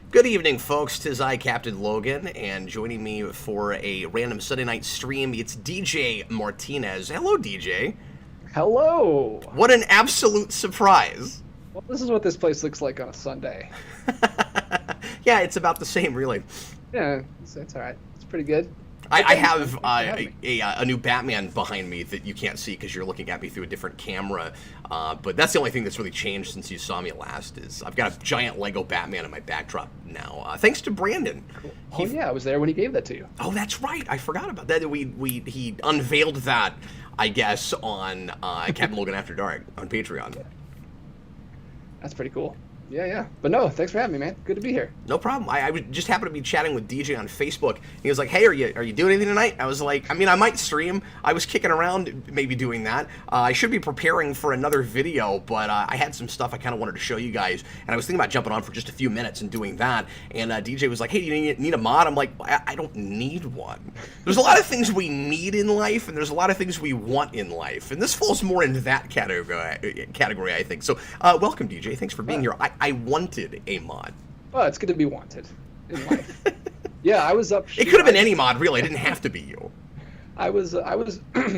Good evening, folks. 'Tis I, Captain Logan, and joining me for a random Sunday night stream, it's DJ Martinez. Hello, DJ. Hello. What an absolute surprise. Well, this is what this place looks like on a Sunday. Yeah, it's about the same, really. Yeah, it's all right. It's pretty good. I Thanks, have man. Thanks for having me. a new Batman behind me that you can't see because you're looking at me through a different camera. But that's the only thing that's really changed since you saw me last. Is I've got a giant Lego Batman in my backdrop now, thanks to Brandon. Cool. Oh yeah, I was there when he gave that to you. Oh, that's right. I forgot about that. He unveiled that, I guess, on Captain Logan After Dark on Patreon. That's pretty cool. Yeah. But no, thanks for having me, man. Good to be here. No problem. I just happened to be chatting with DJ on Facebook. He was like, "Hey, are you doing anything tonight?" I was like, I might stream. I was kicking around, maybe doing that. I should be preparing for another video, but I had some stuff I kind of wanted to show you guys, and I was thinking about jumping on for just a few minutes and doing that. And DJ was like, "Hey, do you need a mod?" I'm like, I don't need one. There's a lot of things we need in life, and there's a lot of things we want in life, and this falls more into that category, I think. So, welcome, DJ. Thanks for being here. I wanted a mod. Oh, it's good to be wanted in life. Yeah, I was up. It could have been any mod, really. It didn't have to be you. I was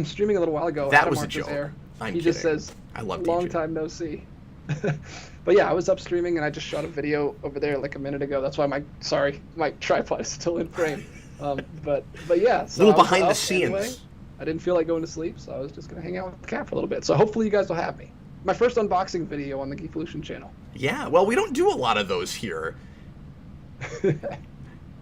streaming a little while ago. That Adam was a Marcus joke. Air. I'm He kidding. just says, I love "Long DJ. time no see." But yeah, I was up streaming and I just shot a video over there like a minute ago. That's why my tripod is still in frame. But yeah, so A little I was behind the up scenes. anyway. I didn't feel like going to sleep, so I was just gonna hang out with the cat for a little bit. So hopefully you guys will have me. My first unboxing video on the Geekvolution channel. Yeah, well, we don't do a lot of those here.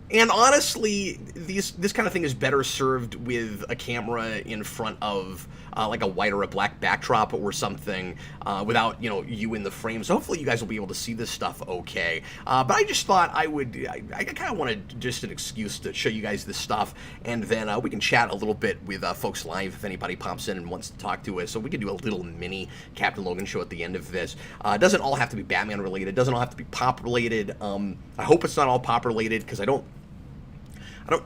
And honestly, this kind of thing is better served with a camera in front of like a white or a black backdrop or something, without you in the frame. So hopefully you guys will be able to see this stuff okay. But I just thought I kind of wanted just an excuse to show you guys this stuff, and then we can chat a little bit with folks live if anybody pops in and wants to talk to us. So we could do a little mini Captain Logan show at the end of this. It doesn't all have to be Batman related. It doesn't all have to be pop related. I hope it's not all pop related because I don't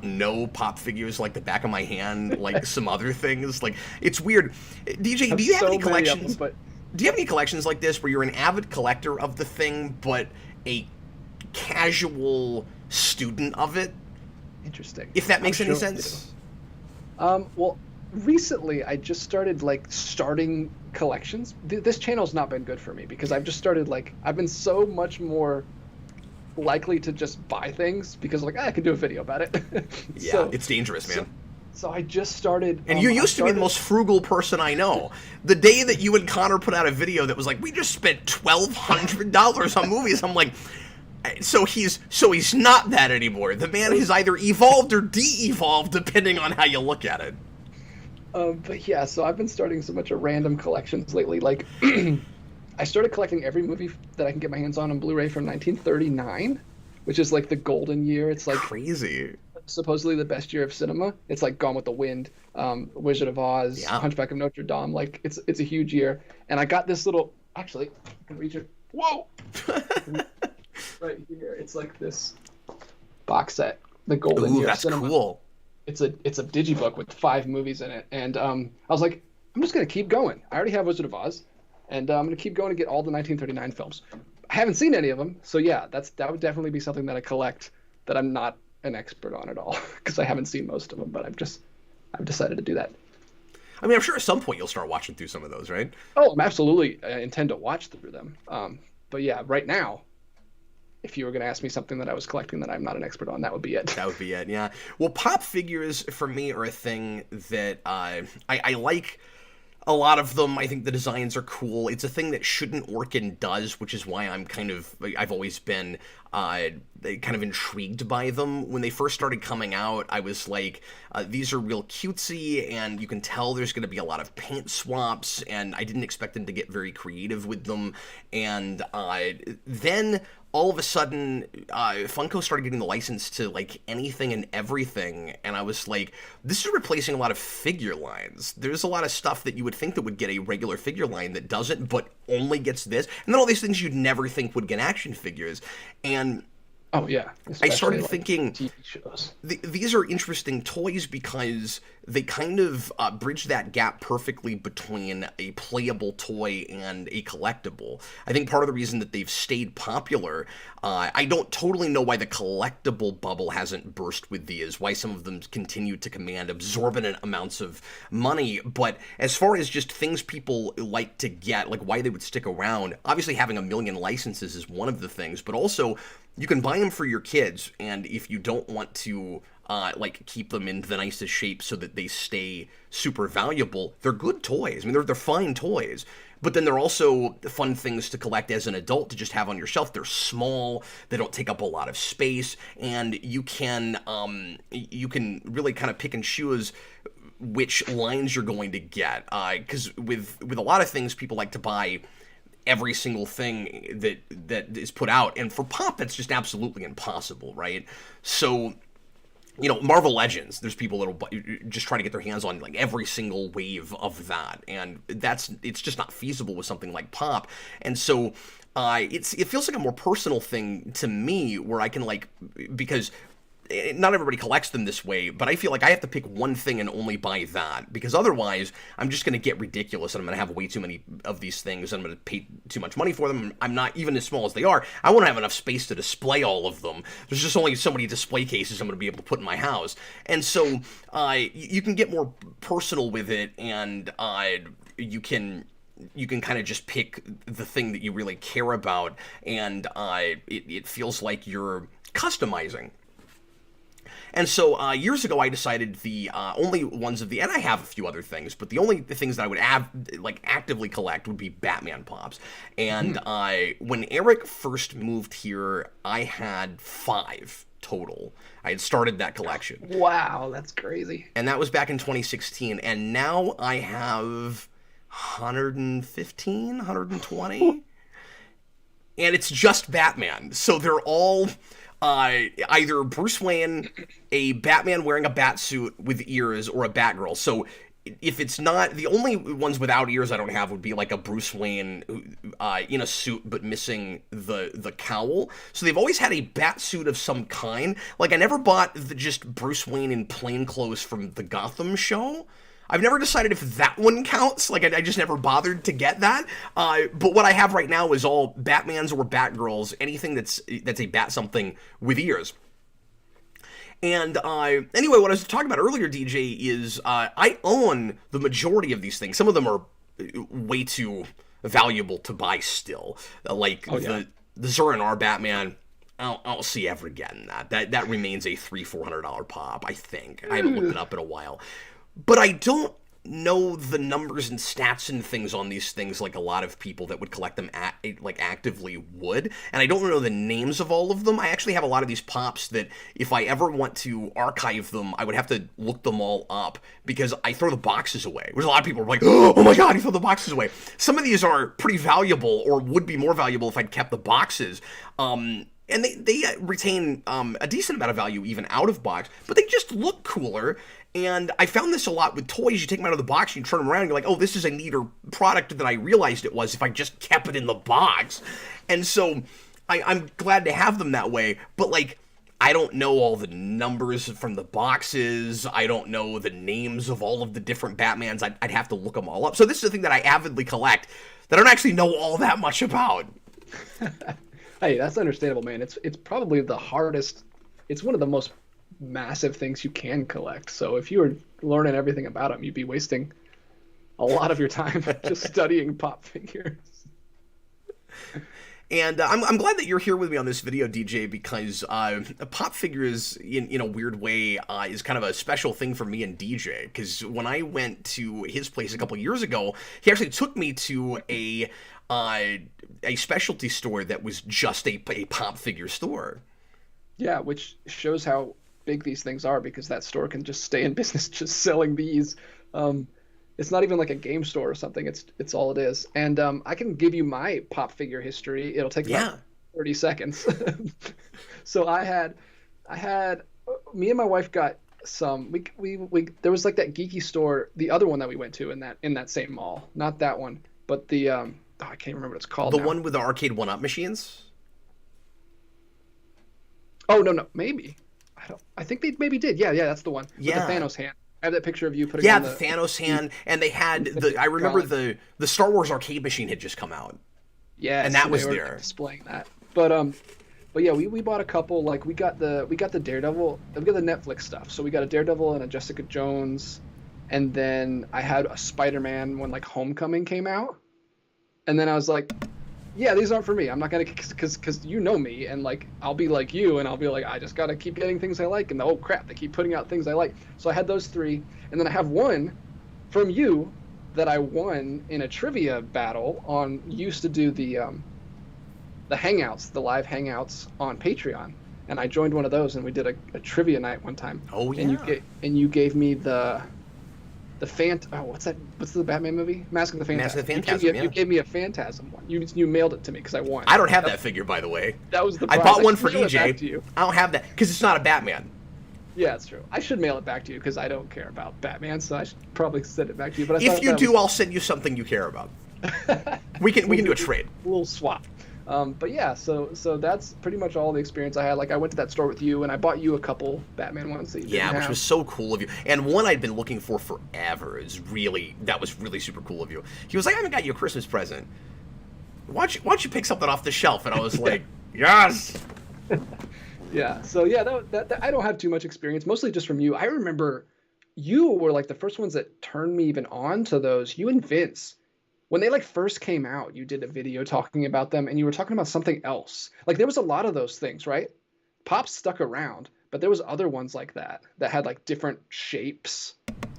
know pop figures like the back of my hand, like some other things. Like, it's weird. DJ, do you have any collections? Do you have any collections like this where you're an avid collector of the thing, but a casual student of it? Interesting. If that makes I'm any sure it sense. Well, recently I just started starting collections. This channel's not been good for me because I've just started I've been so much more likely to just buy things because I can do a video about it. Yeah, So- it's dangerous, man. So I just started. And you used to be the most frugal person I know. The day that you and Connor put out a video that was like, we just spent $1,200 on movies, I'm like, so he's not that anymore. The man has either evolved or de-evolved depending on how you look at it. But yeah, so I've been starting so much of random collections lately. I started collecting every movie that I can get my hands on Blu-ray from 1939, which is the golden year. It's Crazy. supposedly the best year of cinema. It's Gone with the Wind, Wizard of Oz, Yeah. Hunchback of Notre Dame. It's a huge year. And I got this little. Actually, I can reach it. Whoa! Right here. It's this box set, the golden Ooh, year of that's cinema. cool. It's a digibook with 5 movies in it, and I was like, I'm just gonna keep going. I already have Wizard of Oz, and I'm gonna keep going to get all the 1939 films. I haven't seen any of them, so yeah, that would definitely be something that I collect that I'm not an expert on at all because I haven't seen most of them, but I've decided to do that. I'm sure at some point you'll start watching through some of those, right? Oh, I'm absolutely I intend to watch through them. But yeah, right now, if you were going to ask me something that I was collecting that I'm not an expert on, that would be it. That would be it, yeah. Well, pop figures for me are a thing that I like. A lot of them, I think the designs are cool. It's a thing that Shouldn't Orkin does, which is why I've always been kind of intrigued by them. When they first started coming out, I was like, these are real cutesy, and you can tell there's going to be a lot of paint swaps, and I didn't expect them to get very creative with them. And then all of a sudden, Funko started getting the license to anything and everything, and I was like, this is replacing a lot of figure lines. There's a lot of stuff that you would think that would get a regular figure line that doesn't, but only gets this, and then all these things you'd never think would get action figures. And Oh yeah, I started especially, thinking, TV shows. these are interesting toys because they kind of bridge that gap perfectly between a playable toy and a collectible. I think part of the reason that they've stayed popular, I don't totally know why the collectible bubble hasn't burst with these, why some of them continue to command absorbent amounts of money, but as far as just things people like to get, like why they would stick around, obviously having a million licenses is one of the things, but also you can buy them for your kids, and if you don't want to like keep them in the nicest shape so that they stay super valuable, they're good toys. I mean, they're fine toys. But then they're also fun things to collect as an adult to just have on your shelf. They're small, they don't take up a lot of space, and you can really kind of pick and choose which lines you're going to get. Because with a lot of things, people like to buy every single thing that is put out, and for Pop, that's just absolutely impossible, right? So, you know, Marvel Legends, there's people that'll just try to get their hands on like every single wave of that, and it's just not feasible with something like Pop. And so it feels like a more personal thing to me, where I can like, because not everybody collects them this way, but I feel like I have to pick one thing and only buy that, because otherwise I'm just going to get ridiculous and I'm going to have way too many of these things and I'm going to pay too much money for them. I'm not, even as small as they are, I won't have enough space to display all of them. There's just only so many display cases I'm going to be able to put in my house. And so you can get more personal with it, and you can kind of just pick the thing that you really care about, and it feels like you're customizing. And so years ago, I decided the only ones of the, and I have a few other things, but the only things that I would actively collect would be Batman Pops. And when Eric first moved here, I had 5 total. I had started that collection. Wow, that's crazy. And that was back in 2016. And now I have 115, 120. And it's just Batman. So they're all either Bruce Wayne, a Batman wearing a bat suit with ears, or a Batgirl. So if it's not, the only ones without ears I don't have would be like a Bruce Wayne in a suit but missing the cowl. So they've always had a bat suit of some kind. Like I never bought just Bruce Wayne in plain clothes from the Gotham show. I've never decided if that one counts. Like, I just never bothered to get that. But what I have right now is all Batmans or Batgirls, anything that's a bat something with ears. And anyway, what I was talking about earlier, DJ, is I own the majority of these things. Some of them are way too valuable to buy still. Like the Zur-En-Arrh Batman, I don't see ever getting that. That remains a $300-$400 pop, I think. I haven't looked it up in a while. But I don't know the numbers and stats and things on these things like a lot of people that would collect them actively would. And I don't know the names of all of them. I actually have a lot of these pops that if I ever want to archive them, I would have to look them all up because I throw the boxes away. There's a lot of people who are like, oh my god, you throw the boxes away. Some of these are pretty valuable, or would be more valuable if I'd kept the boxes. And they retain a decent amount of value even out of box, but they just look cooler. And I found this a lot with toys. You take them out of the box, you turn them around, and you're like, oh, this is a neater product than I realized it was if I just kept it in the box. And so I'm glad to have them that way, but like, I don't know all the numbers from the boxes. I don't know the names of all of the different Batmans. I'd have to look them all up. So this is the thing that I avidly collect that I don't actually know all that much about. Hey, that's understandable, man. It's probably the hardest. It's one of the most massive things you can collect. So if you were learning everything about them, you'd be wasting a lot of your time just studying pop figures. And I'm glad that you're here with me on this video, DJ, because pop figures, in a weird way, is kind of a special thing for me and DJ. Because when I went to his place a couple years ago, he actually took me to a specialty store that was just a pop figure store. Yeah, which shows how big these things are, because that store can just stay in business just selling these. It's not even like a game store or something. It's all it is. And I can give you my pop figure history. It'll take about 30 seconds. So I had me and my wife got some. We there was like that geeky store, the other one that we went to in that same mall. Not that one, but the I can't remember what it's called. The now. one with the arcade one-up machines? Oh no, maybe. I think they maybe did. Yeah, that's the one. Yeah. With the Thanos hand. I have that picture of you putting Yeah, on the the Thanos hand, and they had the. I remember the Star Wars arcade machine had just come out, yeah, and so that they was were there. displaying that. But yeah, we bought a couple. Like we got the Daredevil, we got the Netflix stuff. So we got a Daredevil and a Jessica Jones, and then I had a Spider-Man when like Homecoming came out, and then I was like, yeah, these aren't for me. I'm not gonna, because you know me, and like I'll be like you, and I'll be like, I just gotta keep getting things I like, and oh crap, they keep putting out things I like. So I had those three, and then I have one from you that I won in a trivia battle on. Used to do the hangouts, the live hangouts on Patreon, and I joined one of those, and we did a trivia night one time. Oh yeah. And you gave me the what's that? What's the Batman movie? Mask of the Phantasm. Mask of the Phantasm. You gave me a Phantasm one. You mailed it to me because I won. I don't have that figure, by the way. That was the I prize. bought one should for mail it back DJ. to you. I don't have that because it's not a Batman. Yeah, it's true. I should mail it back to you because I don't care about Batman, so I should probably send it back to you. But If you do, I'll send you something you care about. We can do a trade. A little swap. But yeah, so that's pretty much all the experience I had. Like I went to that store with you, and I bought you a couple Batman ones that you didn't Which have. was so cool of you. And one I'd been looking for forever that was really super cool of you. He was like, I haven't got you a Christmas present. Why don't you pick something off the shelf? And I was like, yes. Yeah. So yeah, that I don't have too much experience, mostly just from you. I remember you were like the first ones that turned me even on to those. You and Vince, when they like first came out, you did a video talking about them, and you were talking about something else. Like there was a lot of those things, right? Pop stuck around, but there was other ones like that had like different shapes.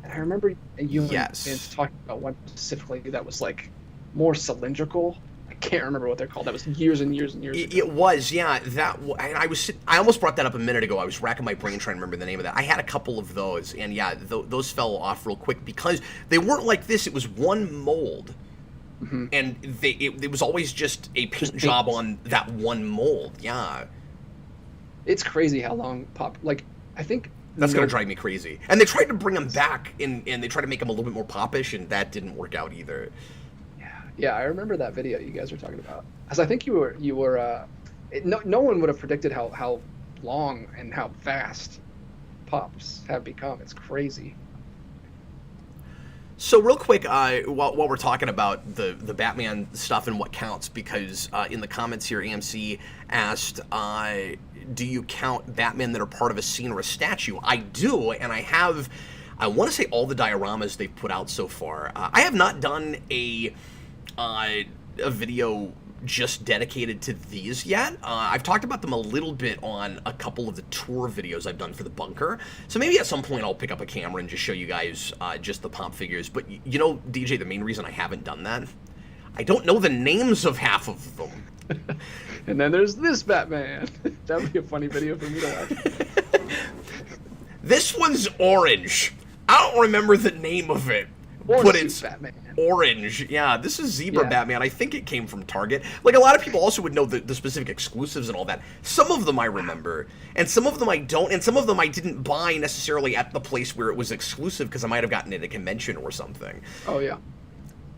And I remember you and Vince talking about one specifically that was like more cylindrical. I can't remember what they're called. That was years and years and years ago. It was, yeah. I almost brought that up a minute ago. I was racking my brain trying to remember the name of that. I had a couple of those, and yeah, those fell off real quick because they weren't like this. It was one mold. Mm-hmm. And it was always just a paint job on that one mold. Yeah. It's crazy how long Pop, like, I think... That's going to drive me crazy. And they tried to bring them back, and they tried to make them a little bit more popish, and that didn't work out either. Yeah, I remember that video you guys were talking about. Because I think you were no one would have predicted how long and how fast Pops have become. It's crazy. So real quick, while we're talking about the Batman stuff and what counts, because in the comments here, AMC asked, do you count Batman that are part of a scene or a statue? I do, and I want to say all the dioramas they've put out so far. I have not done a video just dedicated to these yet. I've talked about them a little bit on a couple of the tour videos I've done for the bunker. So maybe at some point I'll pick up a camera and just show you guys just the Pop figures. But you know, DJ, the main reason I haven't done that, I don't know the names of half of them. And then there's this Batman. That would be a funny video for me to watch. This one's orange. I don't remember the name of it. But it's Batman. Orange. Yeah, this is Zebra Batman. I think it came from Target. Like, a lot of people also would know the specific exclusives and all that. Some of them I remember, and some of them I don't, and some of them I didn't buy necessarily at the place where it was exclusive because I might have gotten it at a convention or something. Oh, yeah.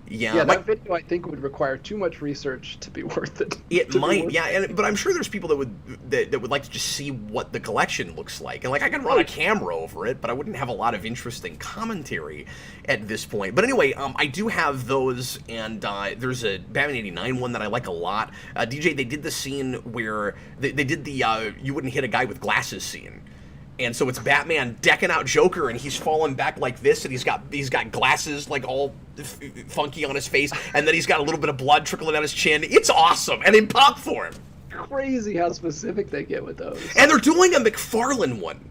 Yeah, that video I think would require too much research to be worth it. It might, yeah, but I'm sure there's people that would like to just see what the collection looks like, and like I can run a camera over it, but I wouldn't have a lot of interesting commentary at this point. But anyway, I do have those, and there's a Batman '89 one that I like a lot. DJ, they did the scene where they did the you wouldn't hit a guy with glasses scene. And so it's Batman decking out Joker, and he's falling back like this, and he's got glasses like all funky on his face, and then he's got a little bit of blood trickling down his chin. It's awesome, and in pop form. Crazy how specific they get with those. And they're doing a McFarlane one.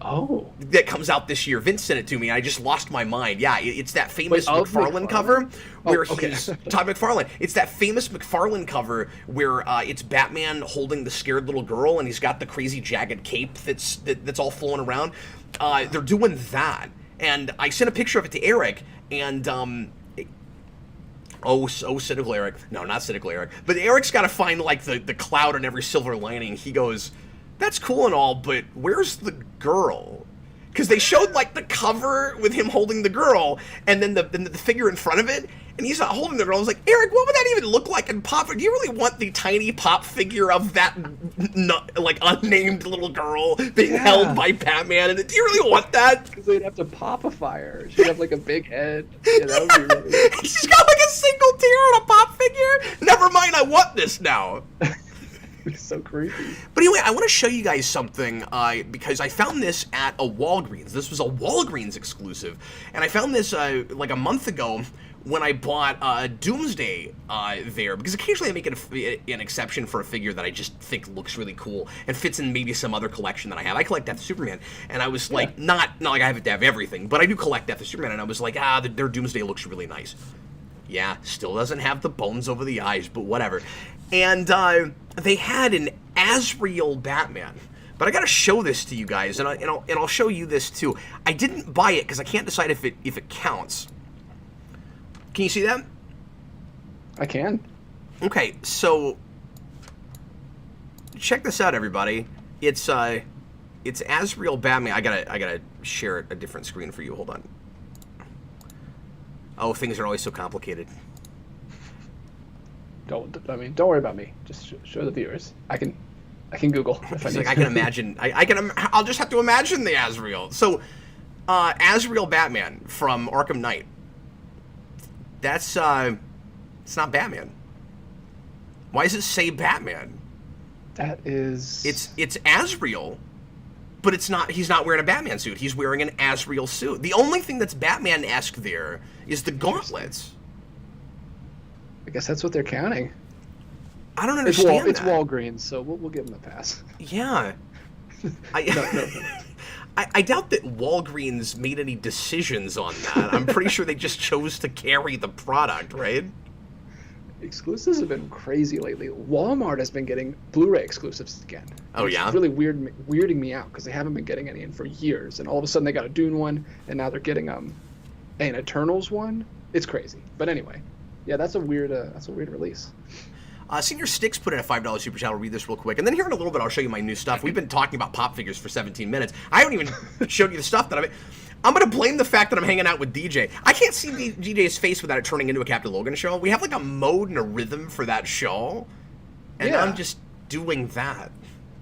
Oh. That comes out this year. Vince sent it to me. I just lost my mind. Yeah, it's that famous McFarlane cover where he's Todd McFarlane. It's that famous McFarlane cover where it's Batman holding the scared little girl, and he's got the crazy jagged cape that's all flowing around. They're doing that, and I sent a picture of it to Eric, and cynical Eric. No, not cynical Eric. But Eric's got to find like the cloud in every silver lining. He goes, that's cool and all, but where's the girl? because they showed like the cover with him holding the girl, and then the figure in front of it, and he's not holding the girl. I was like, Eric, what would that even look like in Pop? Do you really want the tiny pop figure of that like unnamed little girl being held by Batman? And do you really want that? Because they'd have to pop a fire. She'd have like a big head. Yeah, that would be really... She's got like a single tear on a pop figure. Never mind, I want this now. It's so creepy. But anyway, I want to show you guys something because I found this at a Walgreens. This was a Walgreens exclusive, and I found this like a month ago when I bought Doomsday there, because occasionally I make an exception for a figure that I just think looks really cool and fits in maybe some other collection that I have. I collect Death of Superman, and I was like, not like I have to have everything, but I do collect Death of Superman, and I was like, their Doomsday looks really nice. Yeah, still doesn't have the bones over the eyes, but whatever. And they had an Azrael Batman. But I gotta show this to you guys, and I'll show you this too. I didn't buy it because I can't decide if it counts. Can you see that? I can. Okay, so check this out, everybody. It's Azrael Batman. I gotta share a different screen for you. Hold on. Oh, things are always so complicated. Don't worry about me. Just show the viewers. I can Google if I need I can imagine. I'll just have to imagine the Azrael. So, Azrael Batman from Arkham Knight. That's it's not Batman. Why does it say Batman? That is. It's Azrael, but it's not. He's not wearing a Batman suit. He's wearing an Azrael suit. The only thing that's Batman-esque there is the gauntlets. I guess that's what they're counting. I don't understand. It's Walgreens, so we'll give them a pass. Yeah. I doubt that Walgreens made any decisions on that. I'm pretty sure they just chose to carry the product, right? Exclusives have been crazy lately. Walmart has been getting Blu-ray exclusives again. Oh, yeah? It's really weirding me out because they haven't been getting any in for years. And all of a sudden they got a Dune one, and now they're getting an Eternals one. It's crazy. But anyway, yeah, that's a weird release. Senior Sticks put in a $5 super chat. I'll read this real quick. And then here in a little bit, I'll show you my new stuff. We've been talking about pop figures for 17 minutes. I haven't even showed you the stuff that I'm going to blame the fact that I'm hanging out with DJ. I can't see DJ's face without it turning into a Captain Logan show. We have like a mode and a rhythm for that show. And I'm just doing that.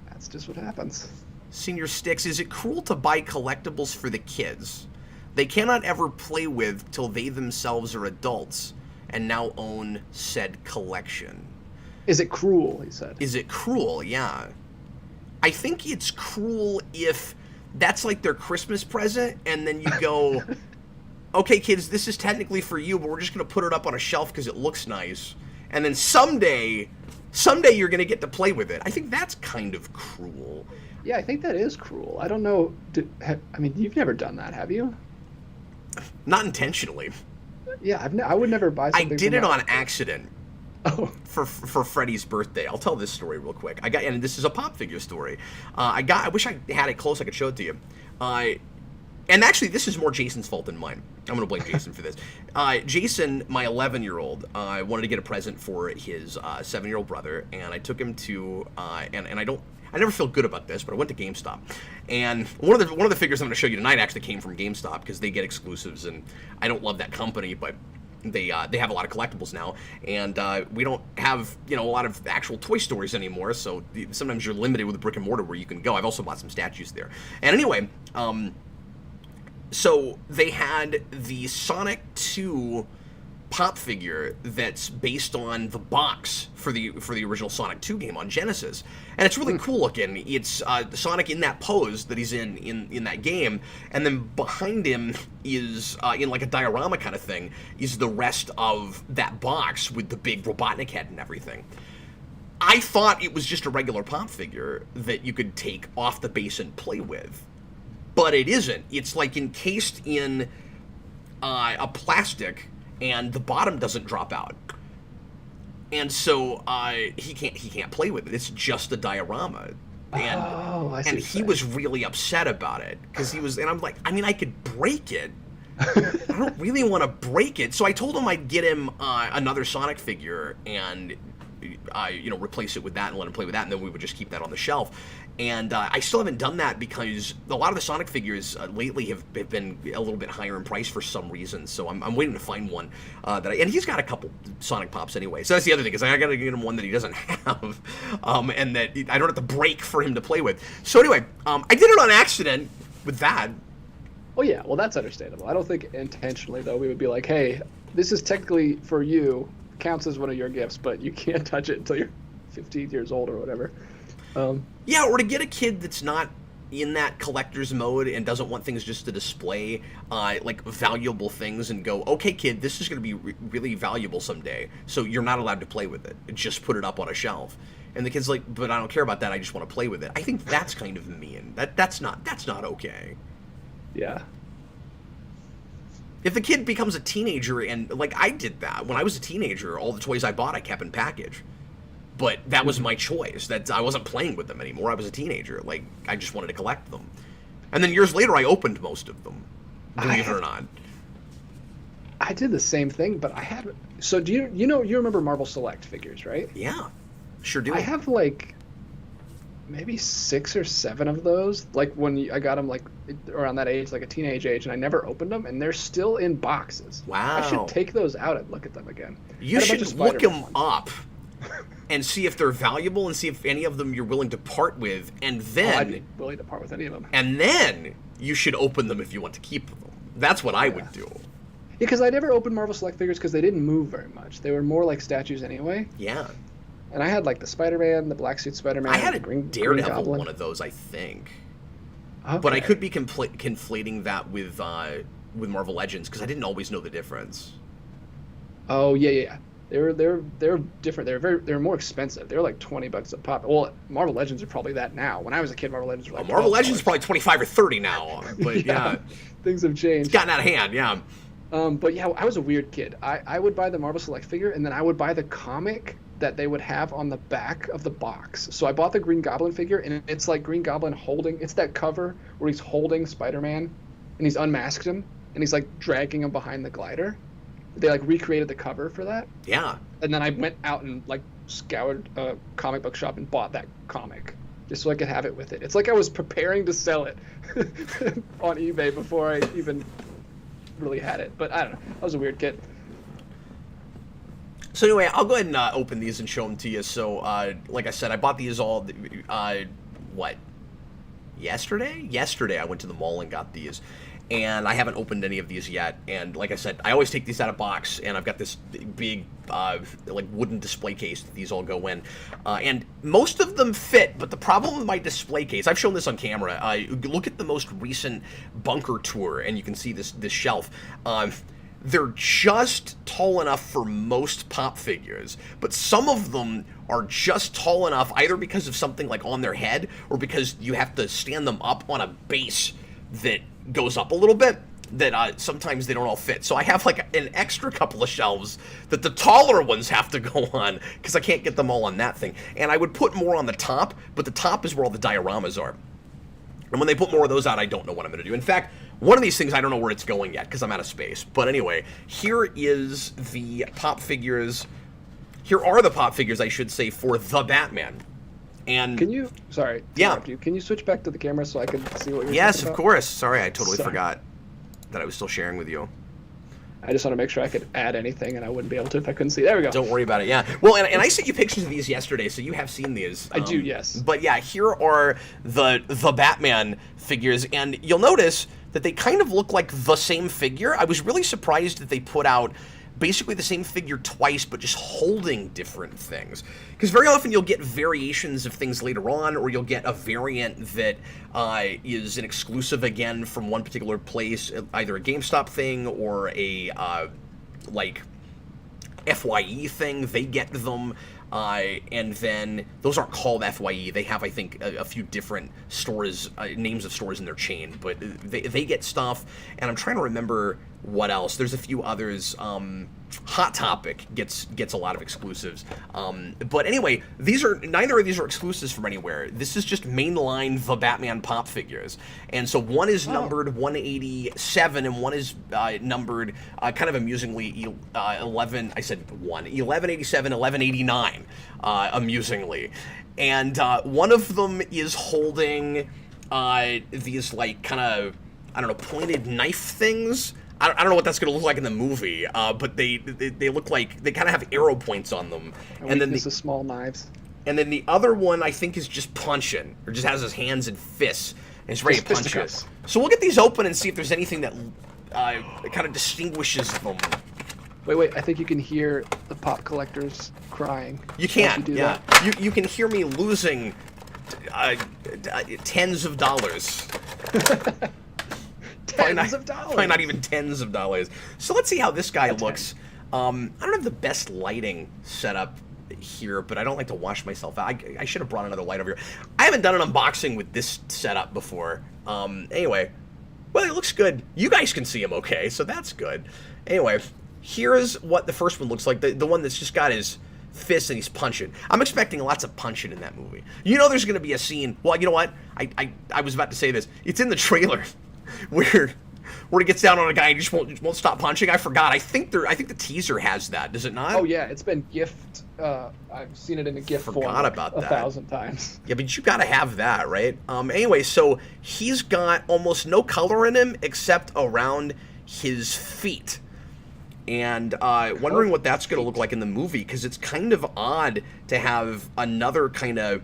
That's just what happens. Senior Sticks, is it cruel to buy collectibles for the kids they cannot ever play with till they themselves are adults and now own said collection? Is it cruel, he said. Is it cruel? Yeah. I think it's cruel if that's like their Christmas present, and then you go, okay, kids, this is technically for you, but we're just going to put it up on a shelf because it looks nice. And then someday you're going to get to play with it. I think that's kind of cruel. Yeah, I think that is cruel. I don't know. You've never done that, have you? Not intentionally. Yeah, I would never buy something. I did it on accident. Oh. For Freddy's birthday. I'll tell this story real quick. And this is a pop figure story. I wish I had it close, I could show it to you. And actually, this is more Jason's fault than mine. I'm going to blame Jason for this. Jason, my 11-year-old, wanted to get a present for his 7-year-old brother, and I took him to, I never feel good about this, but I went to GameStop, and one of the figures I'm going to show you tonight actually came from GameStop because they get exclusives, and I don't love that company, but they have a lot of collectibles now, and we don't have a lot of actual toy stores anymore, so sometimes you're limited with a brick and mortar where you can go. I've also bought some statues there, and anyway, so they had the Sonic 2 pop figure that's based on the box for the original Sonic 2 game on Genesis, and it's really cool looking. It's Sonic in that pose that he's in that game, and then behind him is in like a diorama kind of thing is the rest of that box with the big Robotnik head and everything. I thought it was just a regular pop figure that you could take off the base and play with, but it isn't. It's like encased in a plastic, and the bottom doesn't drop out, and so he can't play with it. It's just a diorama, and I see and he was really upset about it because and I'm like, I could break it. I don't really want to break it, so I told him I'd get him another Sonic figure, and replace it with that and let him play with that, and then we would just keep that on the shelf. And I still haven't done that because a lot of the Sonic figures lately have been a little bit higher in price for some reason. So I'm waiting to find one and he's got a couple Sonic Pops anyway. So that's the other thing, is I got to get him one that he doesn't have, and that I don't have to break for him to play with. So anyway, I did it on accident with that. Well, yeah, well, that's understandable. I don't think intentionally, though, we would be like, hey, this is technically for you, counts as one of your gifts, but you can't touch it until you're 15 years old or whatever. Yeah, or to get a kid that's not in that collector's mode and doesn't want things just to display like valuable things and go, okay, kid, this is going to be really valuable someday, so you're not allowed to play with it. Just put it up on a shelf. And the kid's like, but I don't care about that. I just want to play with it. I think that's kind of mean. That's not okay. Yeah. If the kid becomes a teenager, and like I did that when I was a teenager, all the toys I bought I kept in package. But that was my choice. That I wasn't playing with them anymore. I was a teenager. Like, I just wanted to collect them. And then years later, I opened most of them, believe it or not. I did the same thing, but I had... So do you remember Marvel Select figures, right? Yeah, sure do. I have, like, maybe 6 or 7 of those. Like, when I got them, like, around that age, like a teenage age, and I never opened them, and they're still in boxes. Wow. I should take those out and look at them again. You should look them up and see if they're valuable and see if any of them you're willing to part with, and then... I'd be willing to part with any of them. And then you should open them if you want to keep them. That's what I would do. Yeah, because I never opened Marvel Select figures because they didn't move very much. They were more like statues anyway. Yeah. And I had like the Spider-Man, the Black Suit Spider-Man. I had a Green Daredevil Goblin. one of those, I think. Okay. But I could be conflating that with Marvel Legends, because I didn't always know the difference. Oh yeah. They were different. They were more expensive. They were like $20 a pop. Well, Marvel Legends are probably that now. When I was a kid, Marvel Legends were like Marvel Legends is probably 25 or 30 now. But yeah, things have changed. It's gotten out of hand. Yeah. But yeah, I was a weird kid. I would buy the Marvel Select figure, and then I would buy the comic that they would have on the back of the box. So I bought the Green Goblin figure, and it's like Green Goblin holding. It's that cover where he's holding Spider-Man, and he's unmasked him, and he's like dragging him behind the glider. They like recreated the cover for that. Yeah. And then I went out and like scoured a comic book shop and bought that comic just so I could have it with it. It's like I was preparing to sell it on eBay before I even really had it. But I don't know. I was a weird kid. So anyway, I'll go ahead and open these and show them to you. So, like I said, I bought these all, yesterday? Yesterday I went to the mall and got these. And I haven't opened any of these yet. And like I said, I always take these out of box, and I've got this big, like wooden display case that these all go in. And most of them fit, but the problem with my display case, I've shown this on camera. Look at the most recent Bunker tour, and you can see this shelf. They're just tall enough for most pop figures, but some of them are just tall enough either because of something like on their head or because you have to stand them up on a base that goes up a little bit, that sometimes they don't all fit. So I have like an extra couple of shelves that the taller ones have to go on because I can't get them all on that thing. And I would put more on the top, but the top is where all the dioramas are. And when they put more of those out, I don't know what I'm going to do. In fact, one of these things, I don't know where it's going yet because I'm out of space. But anyway, here is the pop figures. Here are the pop figures, I should say, for the Batman. And can you, sorry, yeah, can you switch back to the camera so I can see what you're Yes, talking of about? course. Sorry, I totally forgot that I was still sharing with you. I just want to make sure I could add anything, and I wouldn't be able to if I couldn't see. There we go. Don't worry about it, yeah. Well, and I sent you pictures of these yesterday, so you have seen these. I do, yes. But yeah, here are the Batman figures, and you'll notice that they kind of look like the same figure. I was really surprised that they put out basically the same figure twice, but just holding different things. Because very often you'll get variations of things later on, or you'll get a variant that is an exclusive again from one particular place, either a GameStop thing or a like FYE thing. They get them. And then those aren't called FYE. They have, I think, a few different stores, names of stores in their chain, but they get stuff. And I'm trying to remember what else. There's a few others. Hot Topic gets a lot of exclusives. But anyway, neither of these are exclusives from anywhere. This is just mainline The Batman pop figures. And so one is numbered 187 and one is numbered kind of amusingly 1187, 1189, amusingly. And one of them is holding these like kind of, I don't know, pointed knife things. I don't know what that's going to look like in the movie, but they look like they kind of have arrow points on them. And then the small knives. And then the other one I think is just punching, or just has his hands and fists, and he's ready to punch it. So we'll get these open and see if there's anything that kind of distinguishes them. Wait, I think you can hear the pop collectors crying. You can, yeah. You can hear me losing tens of dollars. Tens of dollars. Probably not even tens of dollars. So let's see how this guy looks. I don't have the best lighting setup here, but I don't like to wash myself out. I should have brought another light over here. I haven't done an unboxing with this setup before. Anyway, well, it looks good. You guys can see him okay, so that's good. Anyway, here's what the first one looks like. The one that's just got his fists and he's punching. I'm expecting lots of punching in that movie. You know there's going to be a scene. Well, you know what? I was about to say this. It's in the trailer. Where he gets down on a guy and just won't stop punching. I forgot. I think the teaser has that. Does it not? Oh yeah, it's been gift. I've seen it in a gift form. Forgot about that 1,000 times. Yeah, but you got to have that, right? Anyway, so he's got almost no color in him except around his feet, and wondering what that's going to look like in the movie, because it's kind of odd to have another kind of,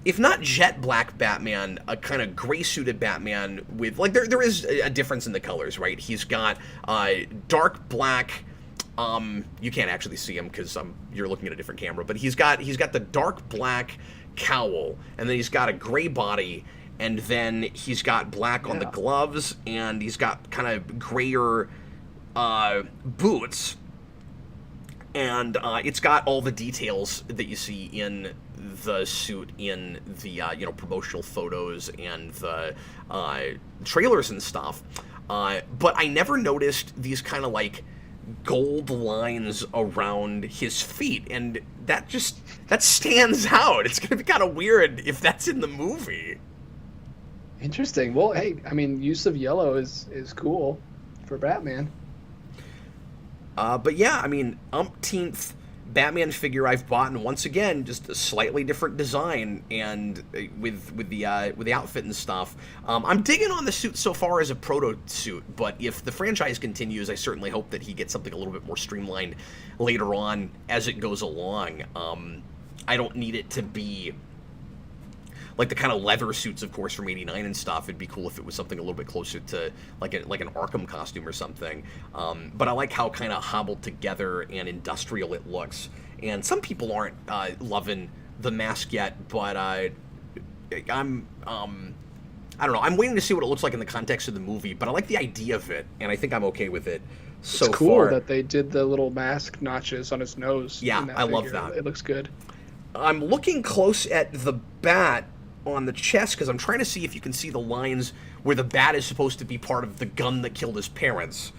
if not jet black Batman, a kind of gray suited Batman with, like, there is a difference in the colors, right? He's got dark black. You can't actually see him because you're looking at a different camera, but he's got the dark black cowl, and then he's got a gray body, and then he's got black on the gloves, and he's got kind of grayer boots, and it's got all the details that you see in the suit in the promotional photos and the trailers and stuff, but I never noticed these kind of like gold lines around his feet, and that stands out. It's gonna be kind of weird if that's in the movie. Interesting. Well, hey, I mean, use of yellow is cool for Batman. But yeah, I mean, umpteenth Batman figure I've bought, and once again, just a slightly different design, and with the outfit and stuff. I'm digging on the suit so far as a proto suit, but if the franchise continues, I certainly hope that he gets something a little bit more streamlined later on as it goes along. I don't need it to be like the kind of leather suits, of course, from '89 and stuff. It'd be cool if it was something a little bit closer to like an Arkham costume or something. But I like how kind of hobbled together and industrial it looks. And some people aren't loving the mask yet, but I don't know. I'm waiting to see what it looks like in the context of the movie. But I like the idea of it, and I think I'm okay with it so far. It's cool that they did the little mask notches on his nose. Yeah, I love that. It looks good. I'm looking close at the bat on the chest because I'm trying to see if you can see the lines where the bat is supposed to be part of the gun that killed his parents,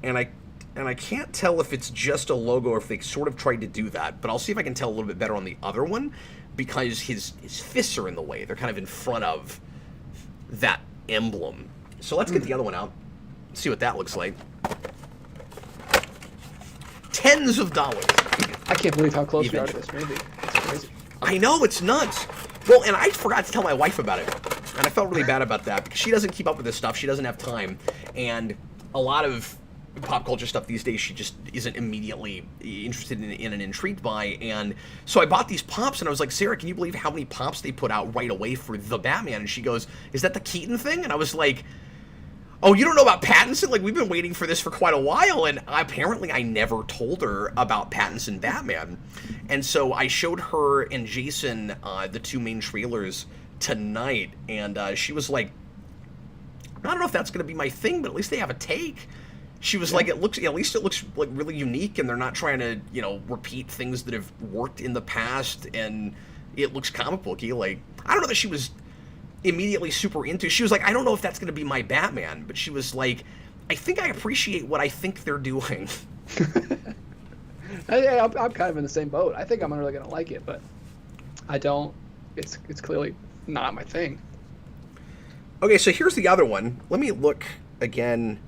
and I can't tell if it's just a logo or if they sort of tried to do that, but I'll see if I can tell a little bit better on the other one, because his fists are in the way. They're kind of in front of that emblem. So let's get the other one out, see what that looks like. Tens of dollars. I can't believe how close we are to this movie. It's crazy. I know, it's nuts. Well, and I forgot to tell my wife about it, and I felt really bad about that, because she doesn't keep up with this stuff. She doesn't have time, and a lot of pop culture stuff these days she just isn't immediately interested in and intrigued by. And so I bought these pops, and I was like, Sarah, can you believe how many pops they put out right away for the Batman? And she goes, is that the Keaton thing? And I was like, oh, you don't know about Pattinson? Like, we've been waiting for this for quite a while. And apparently I never told her about Pattinson Batman. And so I showed her and Jason the two main trailers tonight, and she was like, I don't know if that's going to be my thing, but at least they have a take. She was like, at least it looks like really unique, and they're not trying to, repeat things that have worked in the past, and it looks comic booky. Like, I don't know that she was immediately super into. She was like, I don't know if that's going to be my Batman, but she was like, I think I appreciate what I think they're doing. I'm kind of in the same boat. I think I'm really gonna like it, but I don't. It's clearly not my thing. Okay, so here's the other one. Let me look again.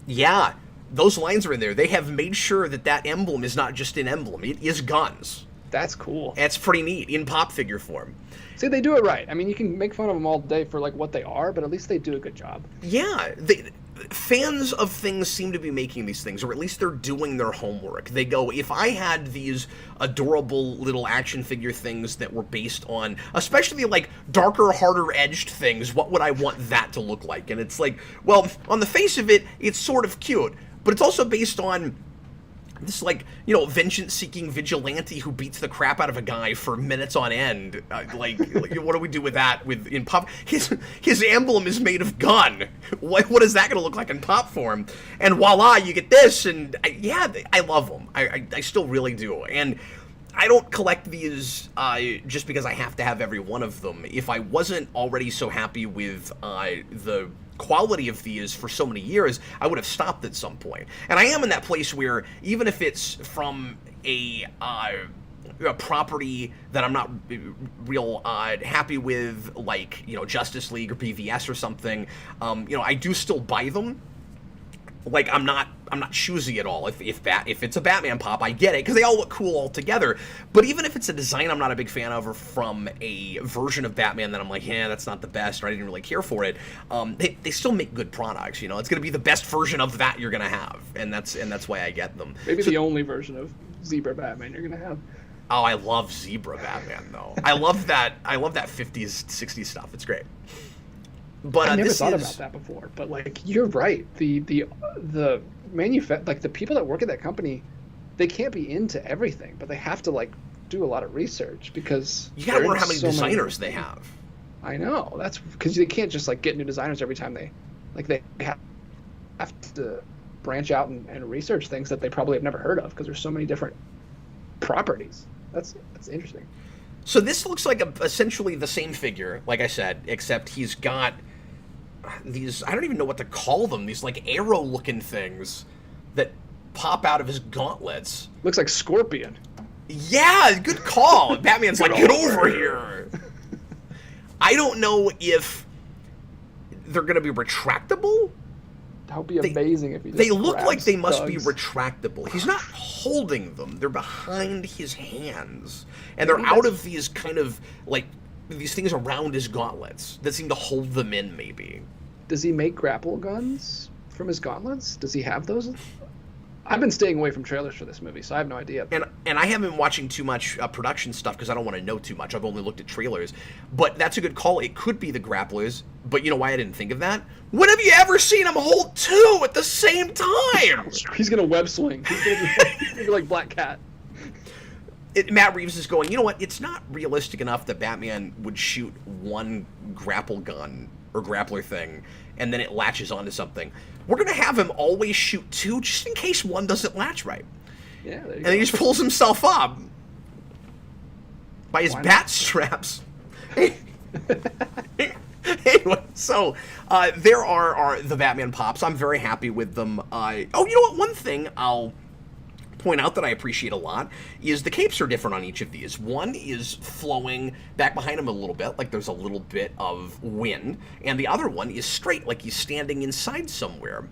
Yeah, those lines are in there. They have made sure that that emblem is not just an emblem. It is guns. That's cool. That's pretty neat in pop figure form. See, they do it right. I mean, you can make fun of them all day for like what they are, but at least they do a good job. Yeah, fans of things seem to be making these things, or at least they're doing their homework. They go, if I had these adorable little action figure things that were based on, especially like darker, harder edged things, what would I want that to look like? And it's like, well, on the face of it, it's sort of cute, but it's also based on this, like, you know, vengeance-seeking vigilante who beats the crap out of a guy for minutes on end. Like, what do we do with that? In pop, his emblem is made of gun. What is that going to look like in pop form? And voila, you get this. And I love them. I still really do. And I don't collect these just because I have to have every one of them. If I wasn't already so happy with the quality of these for so many years, I would have stopped at some point. And I am in that place where even if it's from a property that I'm not real happy with, like, you know, Justice League or BVS or something, you know, I do still buy them. Like, I'm not choosy at all. If it's a Batman pop, I get it, because they all look cool all together. But even if it's a design I'm not a big fan of, or from a version of Batman that I'm like, yeah, that's not the best, or I didn't really care for it, they still make good products. You know, it's going to be the best version of that you're going to have, and that's why I get them. Maybe the only version of Zebra Batman you're going to have. Oh, I love Zebra Batman though. I love that 50s, 60s stuff. It's great. But I never thought about that before. But like, you're right. The like the people that work at that company, they can't be into everything, but they have to like do a lot of research, because you gotta wonder how many designers they have. I know, that's because they can't just like get new designers every time they have to branch out and research things that they probably have never heard of, because there's so many different properties. That's interesting. So this looks like essentially the same figure, like I said, except he's got these, I don't even know what to call them, these like arrow-looking things that pop out of his gauntlets. Looks like Scorpion. Yeah, good call. Batman's like, get over here. I don't know if they're going to be retractable. That would be amazing if he just They look like they must Doug's. be retractable. He's not holding them. They're behind his hands. And they're out of these kind of, like, these things around his gauntlets that seem to hold them in, maybe. Does he make grapple guns from his gauntlets? Does he have those? I've been staying away from trailers for this movie, so I have no idea. And I haven't been watching too much production stuff because I don't want to know too much. I've only looked at trailers. But that's a good call. It could be the grapplers. But you know why I didn't think of that? When have you ever seen him hold two at the same time? He's going to web swing. He's going to be like Black Cat. Matt Reeves is going, you know what? It's not realistic enough that Batman would shoot one grapple gun or grappler thing and then it latches onto something. We're going to have him always shoot two just in case one doesn't latch right. Yeah, there you and go. He just pulls himself up by his bat straps. Anyway, so there are the Batman pops. I'm very happy with them. Oh, you know what? One thing I'll point out that I appreciate a lot is the capes are different on each of these. One is flowing back behind him a little bit, like there's a little bit of wind, and the other one is straight, like he's standing inside somewhere.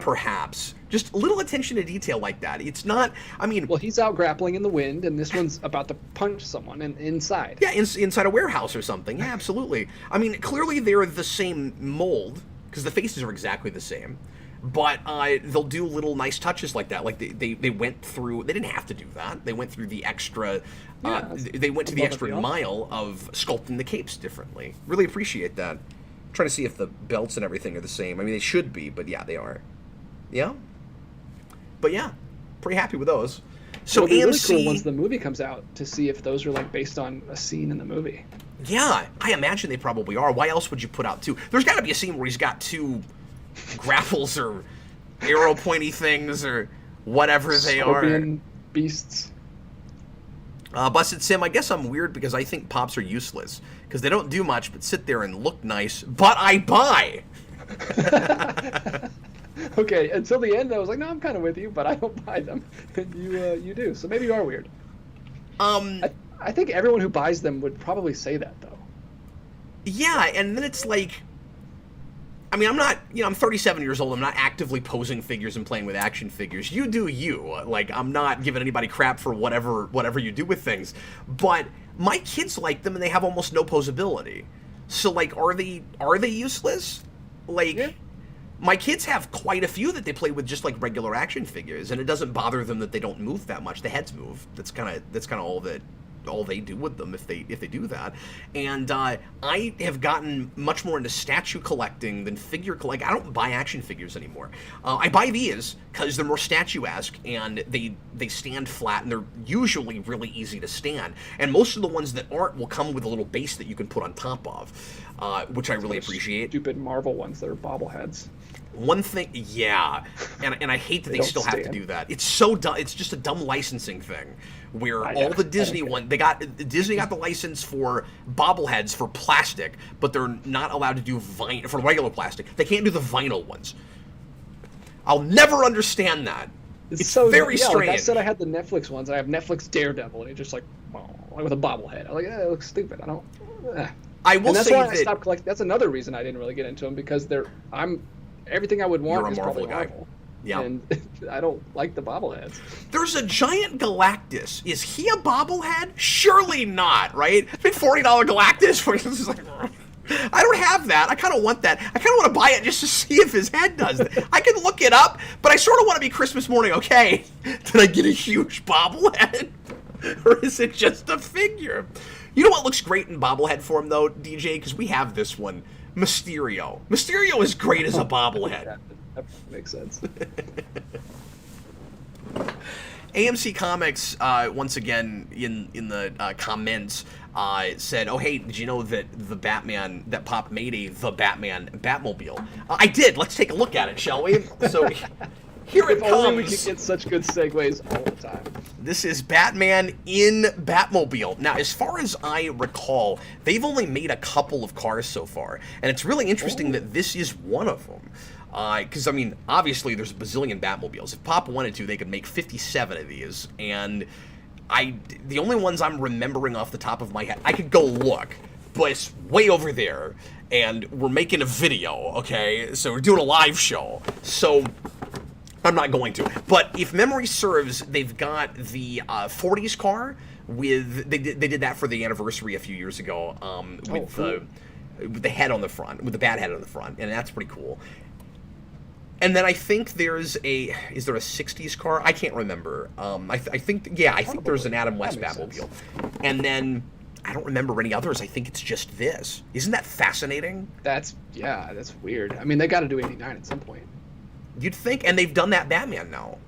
Perhaps. Just a little attention to detail like that. It's not, I mean... Well, he's out grappling in the wind, and this one's about to punch someone inside. Yeah, inside a warehouse or something. Yeah, absolutely. I mean, clearly they're the same mold, because the faces are exactly the same. But they'll do little nice touches like that. Like they went through, they didn't have to do that. They went through the extra, they went to the extra mile of sculpting the capes differently. Really appreciate that. I'm trying to see if the belts and everything are the same. I mean, they should be, but yeah, they are. Yeah. But yeah, pretty happy with those. So it'll be AMC, really cool once the movie comes out to see if those are like based on a scene in the movie. Yeah, I imagine they probably are. Why else would you put out two? There's got to be a scene where he's got two grapples or arrow pointy things or whatever they Scorpion beasts. Busted Sim, I guess I'm weird because I think pops are useless because they don't do much but sit there and look nice, but I buy. Okay, until the end, I was like, no, I'm kind of with you, but I don't buy them. And you do. So maybe you are weird. Um, I think everyone who buys them would probably say that, though. yeah, and then it's like, I mean, I'm not, I'm 37 years old. I'm not actively posing figures and playing with action figures. You do you. Like, I'm not giving anybody crap for whatever you do with things. But my kids like them, and they have almost no posability. So, like, are they useless? Like, Yeah. my kids have quite a few that they play with just like regular action figures, and it doesn't bother them that they don't move that much. The heads move. That's kind of all they do with them if they do that. And I have gotten much more into statue collecting than figure collect. I don't buy action figures anymore. I buy these because they're more statuesque and they stand flat, and they're usually really easy to stand. And most of the ones that aren't will come with a little base that you can put on top of, which I really appreciate. Stupid Marvel ones that are bobbleheads. One thing, yeah, and I hate that they don't still have to stand. do that. It's so dumb. It's just a dumb licensing thing, where I all know. the Disney Disney got the license for bobbleheads for plastic, but they're not allowed to do vinyl for regular plastic. They can't do the vinyl ones. I'll never understand that. It's so very yeah, strange. Like I said, I had the Netflix ones, and I have Netflix Daredevil, and it's just like with a bobblehead. I'm like, it looks stupid. I don't. I will And that's say why I that stopped collecting. That's another reason I didn't really get into them, because everything I would want You're a is Marvel probably guy. Marvel. Yeah. And I don't like the bobbleheads. there's a giant Galactus. Is he a bobblehead? Surely not, right? Big $40 Galactus. Where this is like, I don't have that. I kind of want that. I kind of want to buy it just to see if his head does that. I can look it up, but I sort of want to be Christmas morning. Okay, did I get a huge bobblehead, or is it just a figure? You know what looks great in bobblehead form though, DJ? Because we have this one, Mysterio. Mysterio is great as a bobblehead. That makes sense. AMC Comics, once again, in the comments, said, "Oh, hey, did you know that the Batman, that Pop made the Batman Batmobile?" I did. Let's take a look at it, shall we? So, here it If only we comes. could get such good segues all the time. This is Batman in Batmobile. Now, as far as I recall, they've only made a couple of cars so far, and it's really interesting that this is one of them. Because, I mean, obviously there's a bazillion Batmobiles. If Pop wanted to, they could make 57 of these, and the only ones I'm remembering off the top of my head, I could go look, but it's way over there, and we're making a video, okay? So we're doing a live show, so I'm not going to. But if memory serves, they've got the 40s car with, they did that for the anniversary a few years ago, with cool. with the head on the front, with the bat head on the front, and that's pretty cool. And then I think is there a 60s car? I can't remember. I think there's an Adam West That makes Batmobile. And then I don't remember any others. I think it's just this. Isn't that fascinating? That's weird. I mean, they got to do 89 at some point. You'd think, and they've done that Batman now.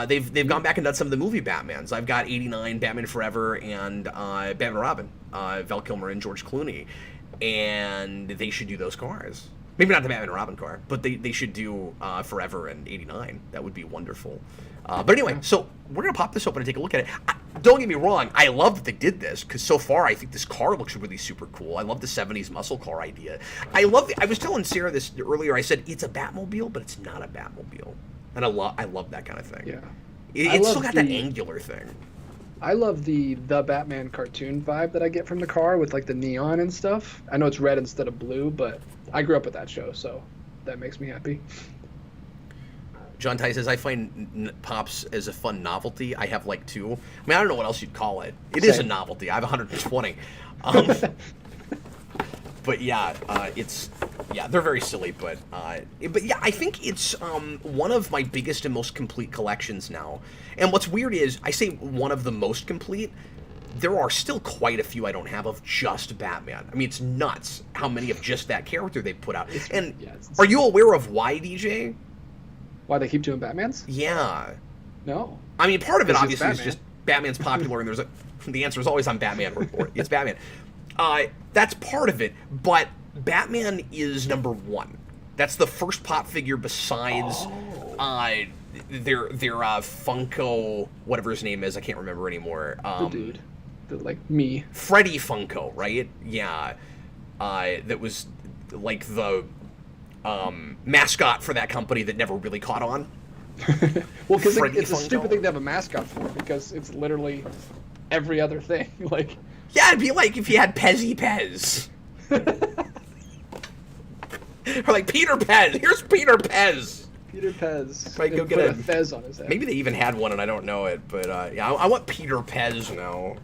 They've gone back and done some of the movie Batmans. I've got 89, Batman Forever, and Batman and Robin, Val Kilmer and George Clooney, and they should do those cars. Maybe not the Batman and Robin car, but they should do Forever and 89. That would be wonderful. But anyway, so we're going to pop this open and take a look at it. Don't get me wrong, I love that they did this, because so far I think this car looks really super cool. I love the 70s muscle car idea. I was telling Sarah this earlier, I said it's a Batmobile, but it's not a Batmobile. And I love that kind of thing. Yeah. It's still got that angular thing. I love the Batman cartoon vibe that I get from the car with like the neon and stuff. I know it's red instead of blue, but I grew up with that show, so that makes me happy. John Ty says, I find Pops as a fun novelty. I have like 2. I mean, I don't know what else you'd call it. It is a Same. novelty. I have 120. But yeah, they're very silly, but yeah, I think it's one of my biggest and most complete collections now. And what's weird is, I say one of the most complete, there are still quite a few I don't have of just Batman. I mean, it's nuts how many of just that character they put out. And are you aware of why, DJ? Why they keep doing Batmans? Yeah. No. I mean, part of it It's obviously just is just Batman's popular, and the answer is always on Batman Report. It's Batman. That's part of it, but Batman is number 1. That's the first pop figure besides their Funko, whatever his name is, I can't remember anymore. The dude. Like me. Freddy Funko, right? Yeah. That was like the mascot for that company that never really caught on. Well, because Freddy it's a Funko. stupid thing to have a mascot for, because it's literally every other thing. Like, Yeah, it'd be like if you had Pezzy Pez. Or like Peter Pez. Here's Peter Pez. Peter Pez. Might go and get put a- a fez on his head. Maybe they even had one and I don't know it, but yeah, I want Peter Pez now.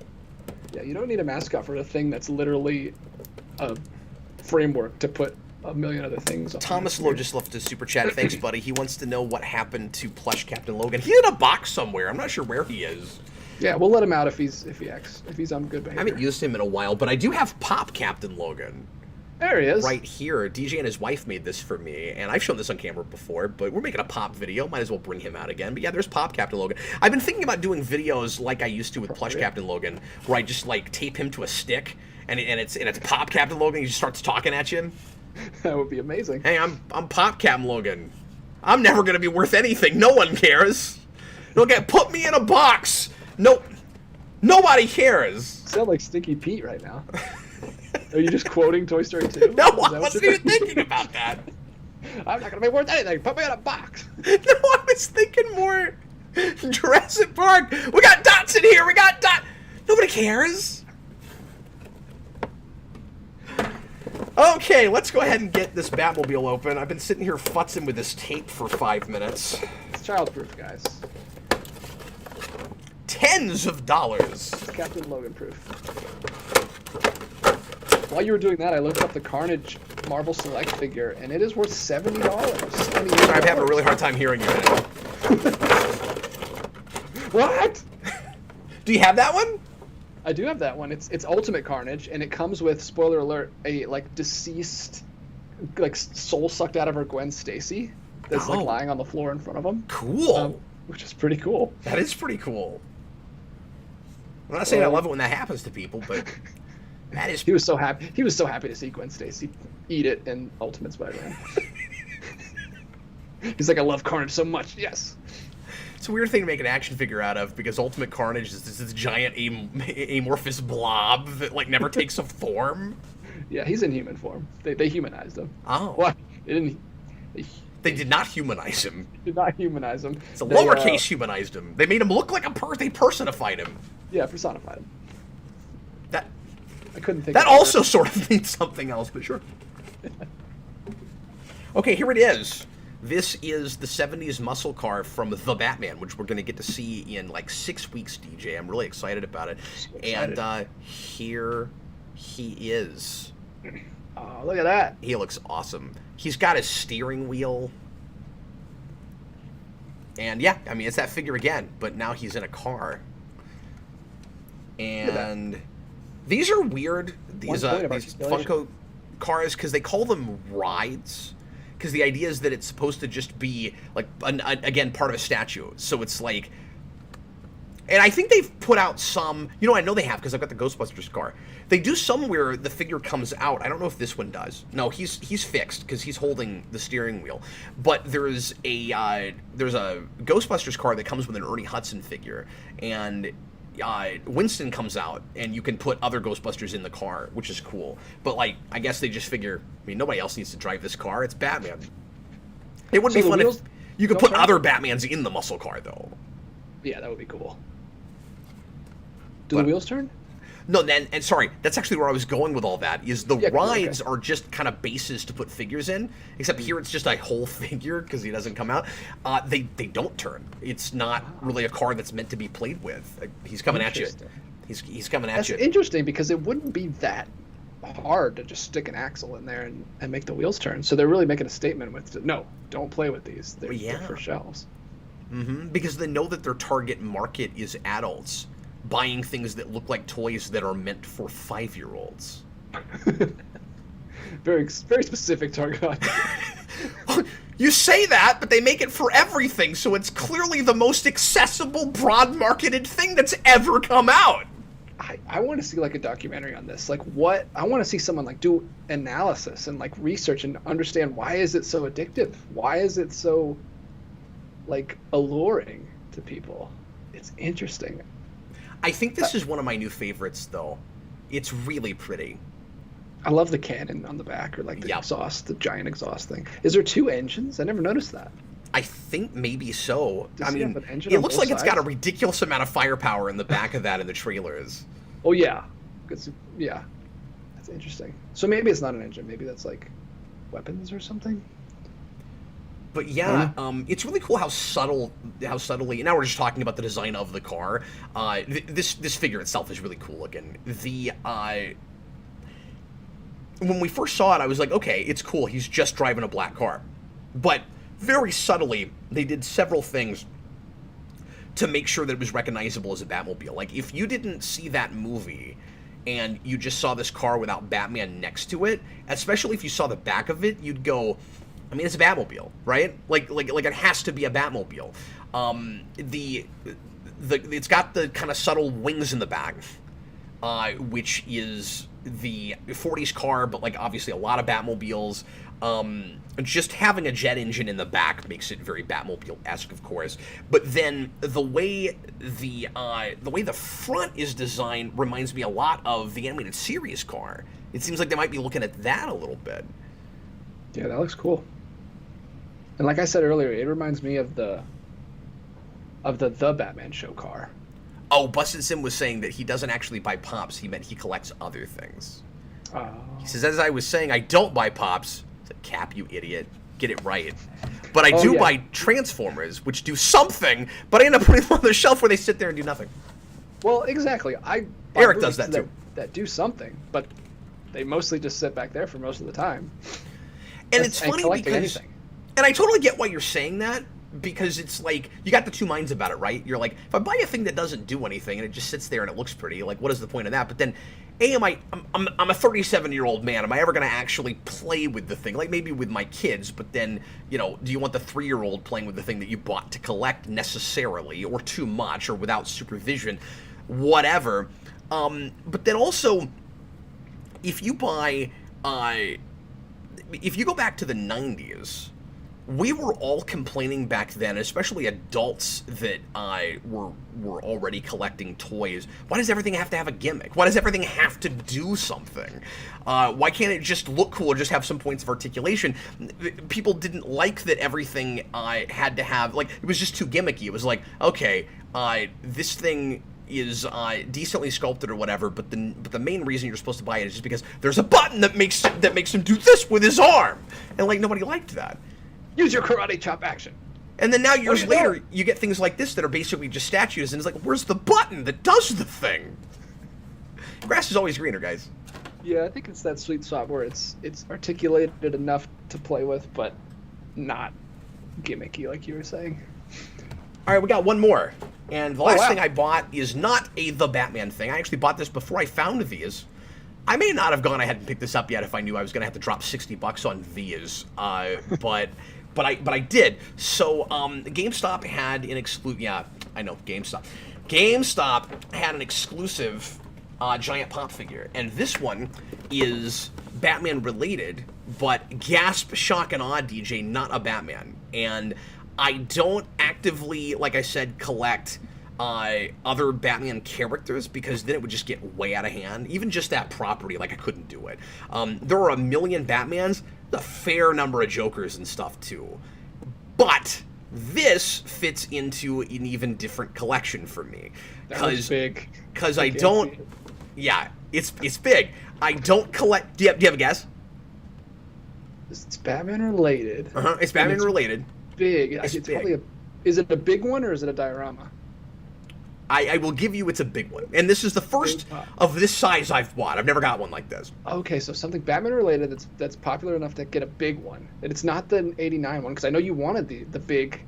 Yeah, you don't need a mascot for a thing that's literally a framework to put a million other things on. Thomas Lowe just left a super chat. Thanks, buddy. He wants to know what happened to plush Captain Logan. He's in a box somewhere. I'm not sure where he is. Yeah, we'll let him out if he's on good I behavior. haven't used him in a while, but I do have Pop Captain Logan There he is. right here. DJ and his wife made this for me, and I've shown this on camera before, but we're making a Pop video. Might as well bring him out again. But yeah, there's Pop Captain Logan. I've been thinking about doing videos like I used to with plush Captain Logan, where I just like tape him to a stick, and it's Pop Captain Logan. He just starts talking at you. That would be amazing. Hey, I'm Pop Captain Logan. I'm never gonna be worth anything. No one cares. Put me in a box. Nope. Nobody cares. You sound like Stinky Pete right now. Are you just quoting Toy Story 2? No, I wasn't even thinking about that. I'm not gonna be worth anything. Put me in a box. No, I was thinking more Jurassic Park. We got dots in here. We got dot. Nobody cares. Okay, let's go ahead and get this Batmobile open. I've been sitting here futzing with this tape for 5 minutes. It's childproof, guys. Tens of dollars. It's Captain Logan proof. While you were doing that, I looked up the Carnage Marvel Select figure, and it is worth $70. I'm having a really hard time hearing you now. What? Do you have that one? I do have that one. It's Ultimate Carnage, and it comes with, spoiler alert, a like deceased, like soul sucked out of her Gwen Stacy that's Oh. like lying on the floor in front of him, Cool. which is pretty cool. That is pretty cool. I'm not saying I love it when that happens to people, but that is. He was so happy. He was so happy to see Gwen Stacy eat it in Ultimate Spider-Man. He's like, I love Carnage so much. Yes. It's a weird thing to make an action figure out of because Ultimate Carnage is this giant amorphous blob that like never takes a form. Yeah, he's in human form. They humanized him. Oh. What? They They did not humanize him. did not humanize him. It's a They, lowercase humanized him. They made him look like they personified him. Yeah, personified him. That I couldn't think. that of it. also sort of means something else, but sure. Okay, here it is. This is the 70s muscle car from The Batman, which we're going to get to see in like 6 weeks, DJ. I'm really excited about it. excited. And here he is. Oh, look at that. He looks awesome. He's got his steering wheel. And yeah, I mean, it's that figure again, but now he's in a car. And these are weird, these point of these articulation. Funko cars, because they call them rides. Because the idea is that it's supposed to just be, like, again, part of a statue. So it's like... And I think they've put out some... You know, I know they have, because I've got the Ghostbusters car. They do some where the figure comes out. I don't know if this one does. No, he's fixed, because he's holding the steering wheel. But there's a Ghostbusters car that comes with an Ernie Hudson figure. And... Winston comes out, and you can put other Ghostbusters in the car, which is cool. But, like, I guess they just figure, I mean, nobody else needs to drive this car. It's Batman. It would So be the fun if wheels you could don't put turn? other Batmans in the muscle car, though. Yeah, that would be cool. Do But- the wheels turn? No, and sorry, that's actually where I was going with all that, is the Yeah, cool, rides okay. are just kind of bases to put figures in, except here it's just a whole figure, because he doesn't come out. They don't turn. It's not really a car that's meant to be played with. He's coming at you. Interesting. He's coming at That's you. interesting, because it wouldn't be that hard to just stick an axle in there and make the wheels turn. So they're really making a statement with, no, don't play with these. They're Yeah. for shelves. Because they know that their target market is adults buying things that look like toys that are meant for 5-year-olds. Very specific target audience. You say that, but they make it for everything, so it's clearly the most accessible, broad-marketed thing that's ever come out. I want to see like a documentary on this. Like what I want to see someone like do analysis and like research and understand why is it so addictive? Why is it so like alluring to people? It's interesting. I think this is one of my new favorites, though. It's really pretty. I love the cannon on the back, or like the Yep. exhaust, the giant exhaust thing. Is there two engines? I never noticed that. I think maybe so. Does I he mean, have an engine it on looks both like it's got a sides? ridiculous amount of firepower in the back of that in the trailers. Oh yeah, yeah, that's interesting. So maybe it's not an engine. Maybe that's like weapons or something. But yeah, Uh-huh. it's really cool how subtly. Now we're just talking about the design of the car. This figure itself is really cool looking. When we first saw it, I was like, okay, it's cool. He's just driving a black car, but very subtly, they did several things to make sure that it was recognizable as a Batmobile. Like, if you didn't see that movie and you just saw this car without Batman next to it, especially if you saw the back of it, you'd go, I mean, it's a Batmobile, right? Like it has to be a Batmobile. It's got the kind of subtle wings in the back, which is the 40s car, but like obviously a lot of Batmobiles. Just having a jet engine in the back makes it very Batmobile-esque, of course. But then the way the front is designed reminds me a lot of the animated series car. It seems like they might be looking at that a little bit. Yeah, that looks cool. And like I said earlier, it reminds me of the Batman show car. Oh, Busted Sim was saying that he doesn't actually buy Pops. He meant he collects other things. He says, as I was saying, I don't buy Pops. It's like, Cap, you idiot. Get it right. But I do buy Transformers, which do something, but I end up putting them on the shelf where they sit there and do nothing. Well, exactly. Eric does that too. That do something, but they mostly just sit back there for most of the time. And it's funny because, anything. And I totally get why you're saying that, because it's like, you got the two minds about it, right? You're like, if I buy a thing that doesn't do anything and it just sits there and it looks pretty, like, what is the point of that? But then, I'm a 37-year-old man. Am I ever going to actually play with the thing? Like, maybe with my kids, but then, do you want the 3-year-old playing with the thing that you bought to collect necessarily, or too much, or without supervision, whatever. But then also, if you buy, if you go back to the 90s, we were all complaining back then, especially adults that were already collecting toys. Why does everything have to have a gimmick? Why does everything have to do something? Why can't it just look cool or just have some points of articulation? People didn't like that everything had to have, like, it was just too gimmicky. It was like, okay, this thing is decently sculpted or whatever, but the main reason you're supposed to buy it is just because there's a button that makes him do this with his arm, and like nobody liked that. Use your karate chop action. And then now years later, you get things like this that are basically just statues, and it's like, where's the button that does the thing? Grass is always greener, guys. Yeah, I think it's that sweet spot where it's articulated enough to play with, but not gimmicky, like you were saying. All right, we got one more. And the last thing I bought is not the Batman thing. I actually bought this before I found these. I may not have gone ahead and picked this up yet if I knew I was going to have to drop $60 on these. But I did. So GameStop had an exclusive. Yeah, I know, GameStop. GameStop had an exclusive giant pop figure, and this one is Batman related, but gasp, shock, and awe, DJ, not a Batman. And I don't actively, like I said, collect other Batman characters, because then it would just get way out of hand. Even just that property, like, I couldn't do it. There are a million Batmans, a fair number of Jokers and stuff too. But this fits into an even different collection for me. That was big. Because I don't... Yeah, it's big. I don't collect... Do you have a guess? It's Batman related. It's Batman related. Big. It's big. Probably is it a big one or is it a diorama? I will give you it's a big one. And this is the first of this size I've bought. I've never got one like this. Okay, so something Batman related that's popular enough to get a big one. And it's not the 89 one, because I know you wanted the big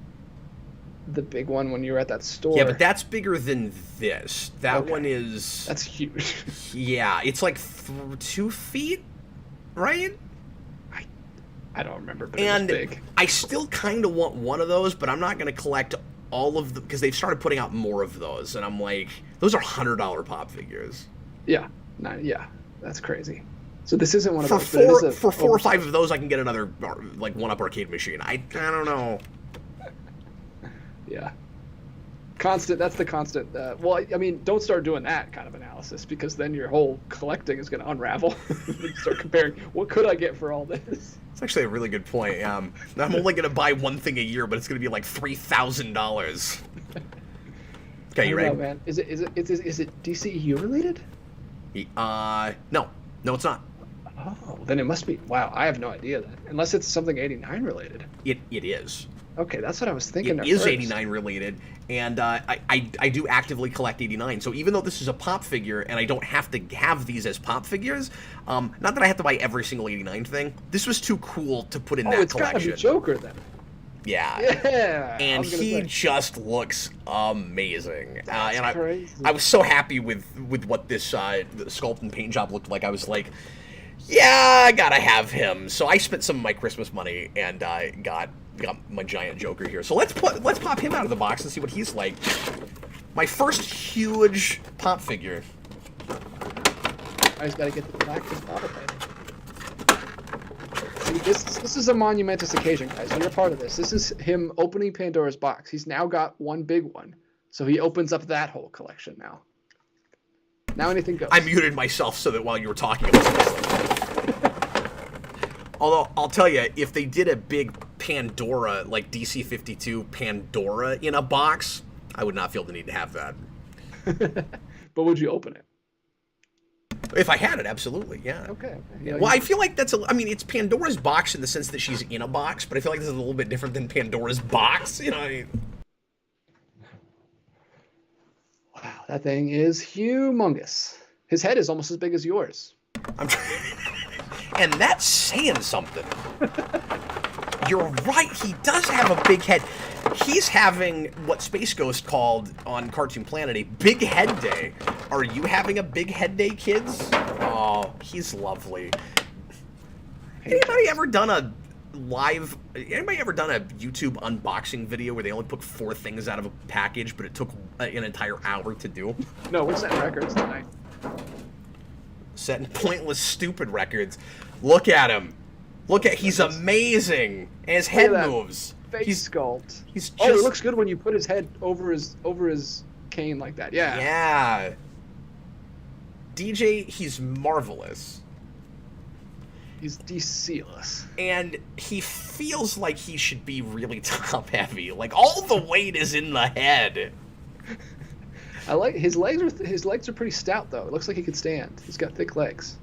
one when you were at that store. Yeah, but that's bigger than this. That one is... That's huge. Yeah, it's like 2 feet, right? I don't remember, but it was big. I still kind of want one of those, but I'm not going to collect all of them, because they've started putting out more of those, and I'm like, those are $100 pop figures. Yeah, that's crazy. So this isn't one of those. For 4 or 5 of those, I can get another like 1-up arcade machine. I don't know. Yeah. Constant. That's the constant. Well, I mean, don't start doing that kind of analysis because then your whole collecting is going to unravel. You start comparing. What could I get for all this? It's actually a really good point. I'm only going to buy one thing a year, but it's going to be like $3,000. Okay, you ready? No, man. Is it DCEU related? No, it's not. Oh, then it must be. Wow, I have no idea then. Unless it's something 89 related. It is. Okay, that's what I was thinking. It is 89 related, and I do actively collect 89. So even though this is a pop figure, and I don't have to have these as pop figures, not that I have to buy every single 89 thing, this was too cool to put in that it's collection. gotta be Joker then. Yeah. Yeah. And he just looks amazing. That's crazy. I was so happy with what this sculpt and paint job looked like. I was like, yeah, I gotta have him. So I spent some of my Christmas money and got my giant Joker here. So let's pop him out of the box and see what he's like. My first huge pop figure. I just gotta get the back of the bottle painting. See, this is a monumentous occasion, guys. You're a part of this. This is him opening Pandora's box. He's now got one big one, so he opens up that whole collection now. Now anything goes. I muted myself so that while you were talking, I was although I'll tell you, if they did a big Pandora like DC-52 Pandora in a box, I would not feel the need to have that. But would you open it? If I had it, absolutely, yeah. Okay. Well, I feel like I mean, it's Pandora's box in the sense that she's in a box, but I feel like this is a little bit different than Pandora's box, you know? Wow, that thing is humongous. His head is almost as big as yours. And that's saying something. You're right, he does have a big head. He's having what Space Ghost called on Cartoon Planet a big head day. Are you having a big head day, kids? Oh, he's lovely. Anybody ever done a YouTube unboxing video where they only put 4 things out of a package, but it took an entire hour to do? No, we're setting records tonight. Setting pointless, stupid records. Look at him. He's amazing. And his head moves. Face sculpt. He's just... Oh, it looks good when you put his head over his cane like that. Yeah. Yeah. DJ, he's marvelous. He's DC-less. And he feels like he should be really top heavy. Like all the weight is in the head. I like his legs are pretty stout though. It looks like he could stand. He's got thick legs.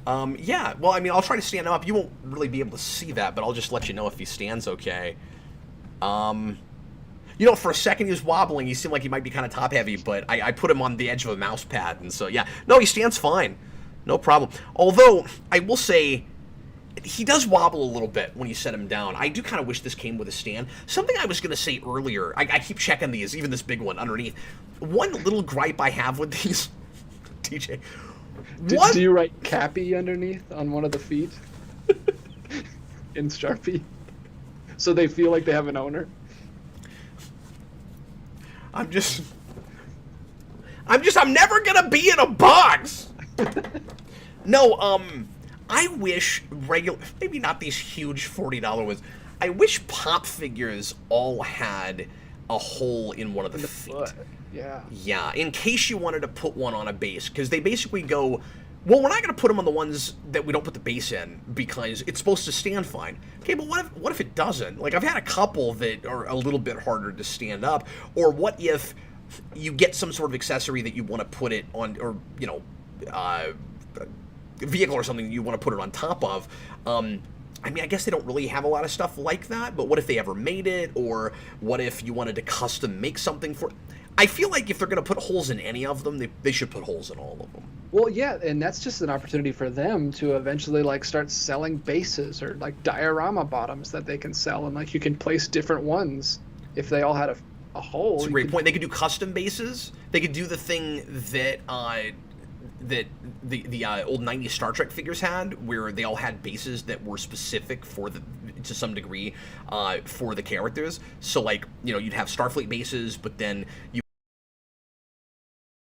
Yeah, well, I mean, I'll try to stand him up. You won't really be able to see that, but I'll just let you know if he stands okay. You know, for a second he was wobbling. He seemed like he might be kind of top-heavy, but I put him on the edge of a mouse pad, and so, yeah. No, he stands fine. No problem. Although, I will say, he does wobble a little bit when you set him down. I do kind of wish this came with a stand. Something I was going to say earlier, I keep checking these, even this big one underneath. One little gripe I have with these, TJ... Do you write Cappy underneath on one of the feet? In Sharpie? So they feel like they have an owner? I'm never gonna be in a box! No, I wish maybe not these huge $40 ones. I wish pop figures all had a hole in one of the feet. Foot. Yeah. Yeah, in case you wanted to put one on a base, because they basically go, well, we're not going to put them on the ones that we don't put the base in, because it's supposed to stand fine. Okay, but what if it doesn't? Like, I've had a couple that are a little bit harder to stand up, or what if you get some sort of accessory that you want to put it on, or, you know, vehicle or something you want to put it on top of. I mean, I guess they don't really have a lot of stuff like that, but what if they ever made it, or what if you wanted to custom make something for it? I feel like if they're going to put holes in any of them, they should put holes in all of them. Well, yeah, and that's just an opportunity for them to eventually, like, start selling bases or, like, diorama bottoms that they can sell, and, like, you can place different ones if they all had a hole. That's a great point. They could do custom bases. They could do the thing that the old 90s Star Trek figures had, where they all had bases that were specific to some degree, for the characters. So, like, you know, you'd have Starfleet bases, but then you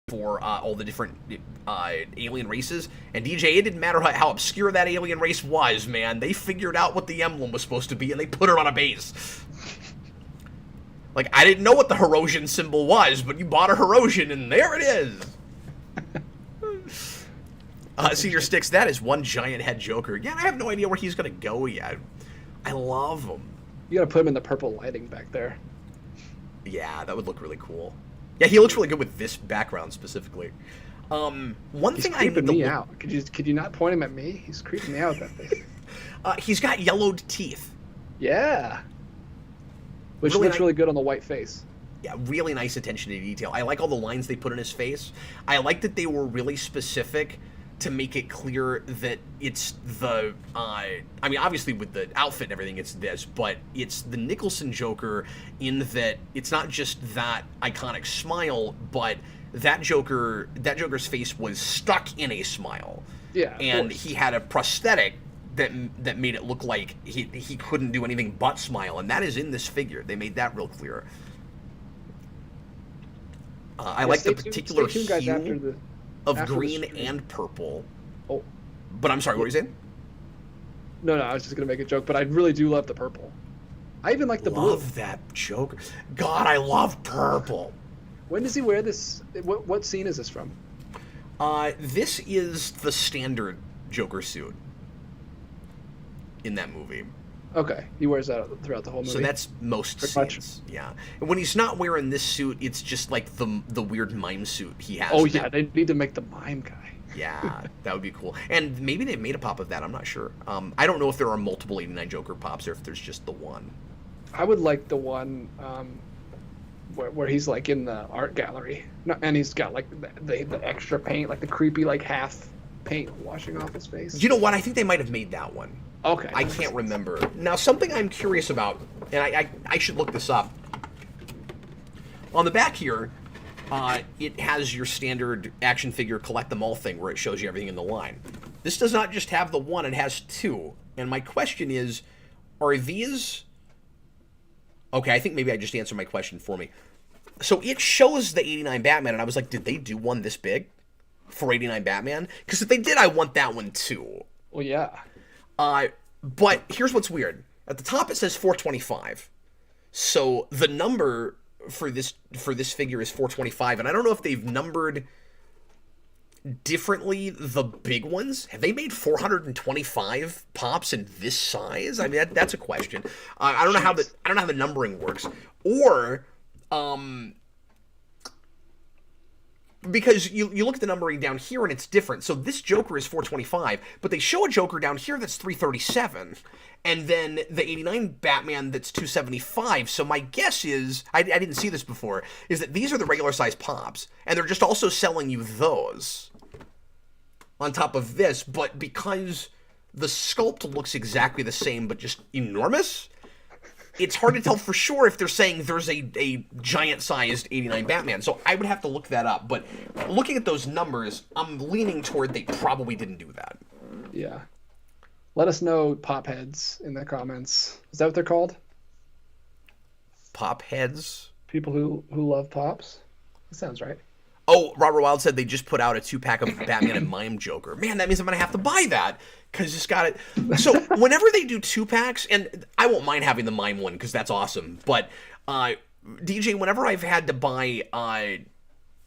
for all the different alien races. And DJ, it didn't matter how obscure that alien race was, man. They figured out what the emblem was supposed to be, and they put it on a base. Like, I didn't know what the Herosian symbol was, but you bought a Herosian, and there it is. Cedar Sticks, that is one giant head Joker. Yeah, I have no idea where he's going to go yet. I love him. You gotta put him in the purple lighting back there. Yeah, that would look really cool. Yeah, he looks really good with this background specifically. One He's thing creeping me out. Could you not point him at me? He's creeping me out with that face. He's got yellowed teeth. Yeah. Which Really looks really good on the white face. Yeah, really nice attention to detail. I like all the lines they put in his face. I like that they were really specific to make it clear that it's the, I mean, obviously with the outfit and everything, it's this, but it's the Nicholson Joker in that it's not just that iconic smile, but that Joker's face was stuck in a smile. Yeah, and he had a prosthetic that made it look like he couldn't do anything but smile, and that is in this figure. They made that real clear. I like the particular hue of green and purple. Oh. But I'm sorry, what were you saying? No, I was just going to make a joke, but I really do love the purple. I even like the blue. Love that Joker. God, I love purple. When does he wear this? What scene is this from? This is the standard Joker suit in that movie. Okay, he wears that throughout the whole movie. So that's most scenes. Yeah. And when he's not wearing this suit, it's just like the weird mime suit he has. Oh yeah, they need to make the mime guy. Yeah, that would be cool. And maybe they've made a pop of that, I'm not sure. I don't know if there are multiple 89 Joker pops or if there's just the one. I would like the one where he's like in the art gallery, and he's got like the extra paint, like the creepy like half paint washing off his face. You know what? I think they might have made that one. Okay. I can't remember. Now, something I'm curious about, and I should look this up. On the back here, it has your standard action figure collect them all thing where it shows you everything in the line. This does not just have the one, it has two. And my question is, are these... Okay, I think maybe I just answered my question for me. So it shows the 89 Batman, and I was like, did they do one this big for 89 Batman? Because if they did, I want that one too. Well, yeah. But here's what's weird. At the top it says 425. So the number for this figure is 425, and I don't know if they've numbered differently the big ones. Have they made 425 pops in this size? I mean, that's a question. I don't know how the numbering works, or because you look at the numbering down here and it's different. So this Joker is 425, but they show a Joker down here that's 337, and then the 89 Batman that's 275. So my guess is, I didn't see this before, is that these are the regular size pops, and they're just also selling you those on top of this, but because the sculpt looks exactly the same but just enormous, it's hard to tell for sure if they're saying there's a giant-sized 89 Batman. So I would have to look that up. But looking at those numbers, I'm leaning toward they probably didn't do that. Yeah. Let us know, pop heads, in the comments. Is that what they're called? Pop heads? People who love pops? That sounds right. Oh, Robert Wild said they just put out a 2-pack of Batman and Mime Joker. Man, that means I'm going to have to buy that, because it's got it. So whenever they do 2-packs, and I won't mind having the Mime one, because that's awesome, but DJ, whenever I've had to buy